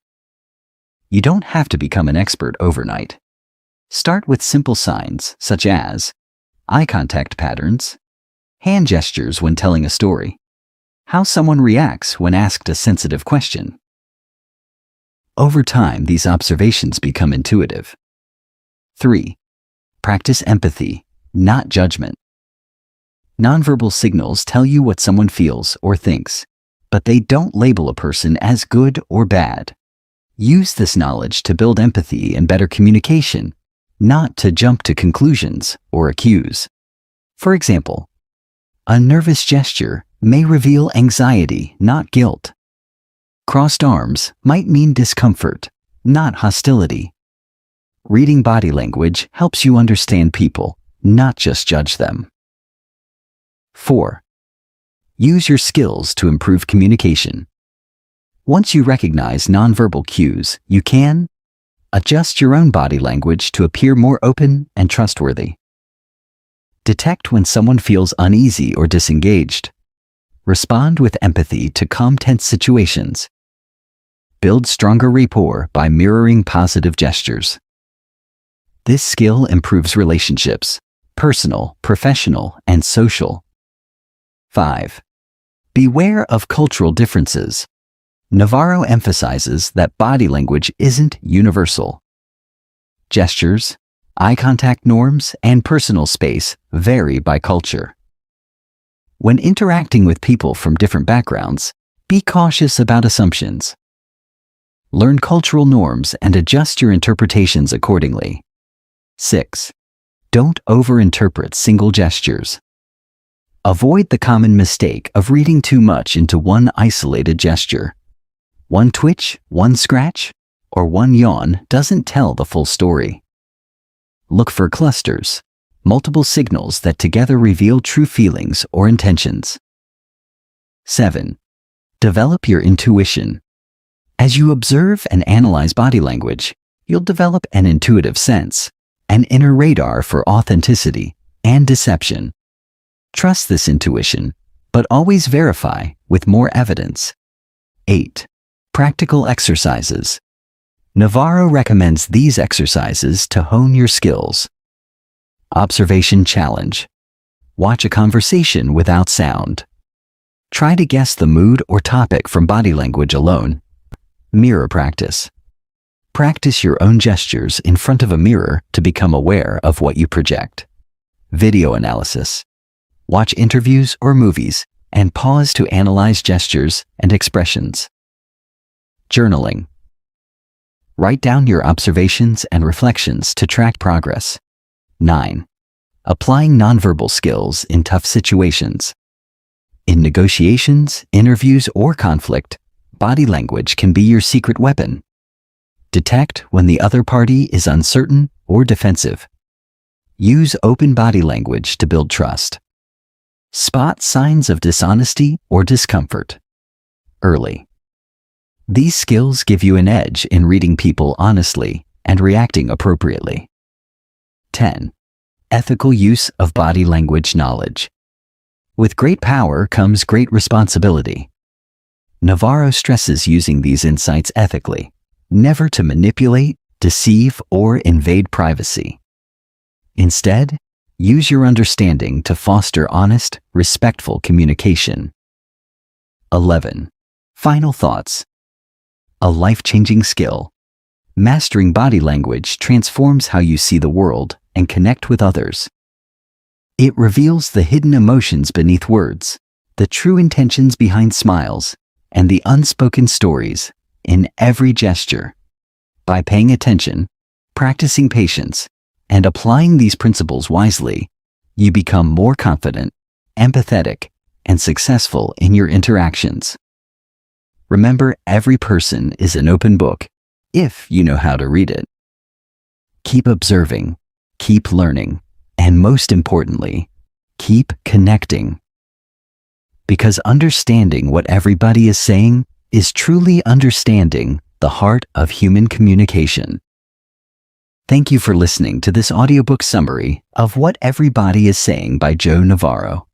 You don't have to become an expert overnight. Start with simple signs such as eye contact patterns, hand gestures when telling a story, how someone reacts when asked a sensitive question. Over time, these observations become intuitive. 3. Practice empathy, not judgment. Nonverbal signals tell you what someone feels or thinks, but they don't label a person as good or bad. Use this knowledge to build empathy and better communication, not to jump to conclusions or accuse. For example, a nervous gesture may reveal anxiety, not guilt. Crossed arms might mean discomfort, not hostility. Reading body language helps you understand people, not just judge them. 4. Use your skills to improve communication. Once you recognize nonverbal cues, you can adjust your own body language to appear more open and trustworthy. Detect when someone feels uneasy or disengaged. Respond with empathy to calm tense situations. Build stronger rapport by mirroring positive gestures. This skill improves relationships, personal, professional, and social. 5. Beware of cultural differences. Navarro emphasizes that body language isn't universal. Gestures, eye contact norms, and personal space vary by culture. When interacting with people from different backgrounds, be cautious about assumptions. Learn cultural norms and adjust your interpretations accordingly. 6. Don't overinterpret single gestures. Avoid the common mistake of reading too much into one isolated gesture. One twitch, one scratch, or one yawn doesn't tell the full story. Look for clusters, multiple signals that together reveal true feelings or intentions. 7. Develop your intuition. As you observe and analyze body language, you'll develop an intuitive sense, an inner radar for authenticity and deception. Trust this intuition, but always verify with more evidence. 8. Practical exercises. Navarro recommends these exercises to hone your skills. Observation challenge. Watch a conversation without sound. Try to guess the mood or topic from body language alone. Mirror practice. Practice your own gestures in front of a mirror to become aware of what you project. Video analysis. Watch interviews or movies and pause to analyze gestures and expressions. Journaling. Write down your observations and reflections to track progress. 9. Applying nonverbal skills in tough situations. In negotiations, interviews, or conflict, body language can be your secret weapon. Detect when the other party is uncertain or defensive. Use open body language to build trust. Spot signs of dishonesty or discomfort early. These skills give you an edge in reading people honestly and reacting appropriately. 10. Ethical use of body language knowledge. With great power comes great responsibility. Navarro stresses using these insights ethically, never to manipulate, deceive, or invade privacy. Instead, use your understanding to foster honest, respectful communication. 11. Final thoughts. A life-changing skill. Mastering body language transforms how you see the world and connect with others. It reveals the hidden emotions beneath words, the true intentions behind smiles, and the unspoken stories in every gesture. By paying attention, practicing patience, and applying these principles wisely, you become more confident, empathetic, and successful in your interactions. Remember, every person is an open book if you know how to read it. Keep observing, keep learning, and most importantly, keep connecting. Because understanding what everybody is saying is truly understanding the heart of human communication. Thank you for listening to this audiobook summary of What Everybody is Saying by Joe Navarro.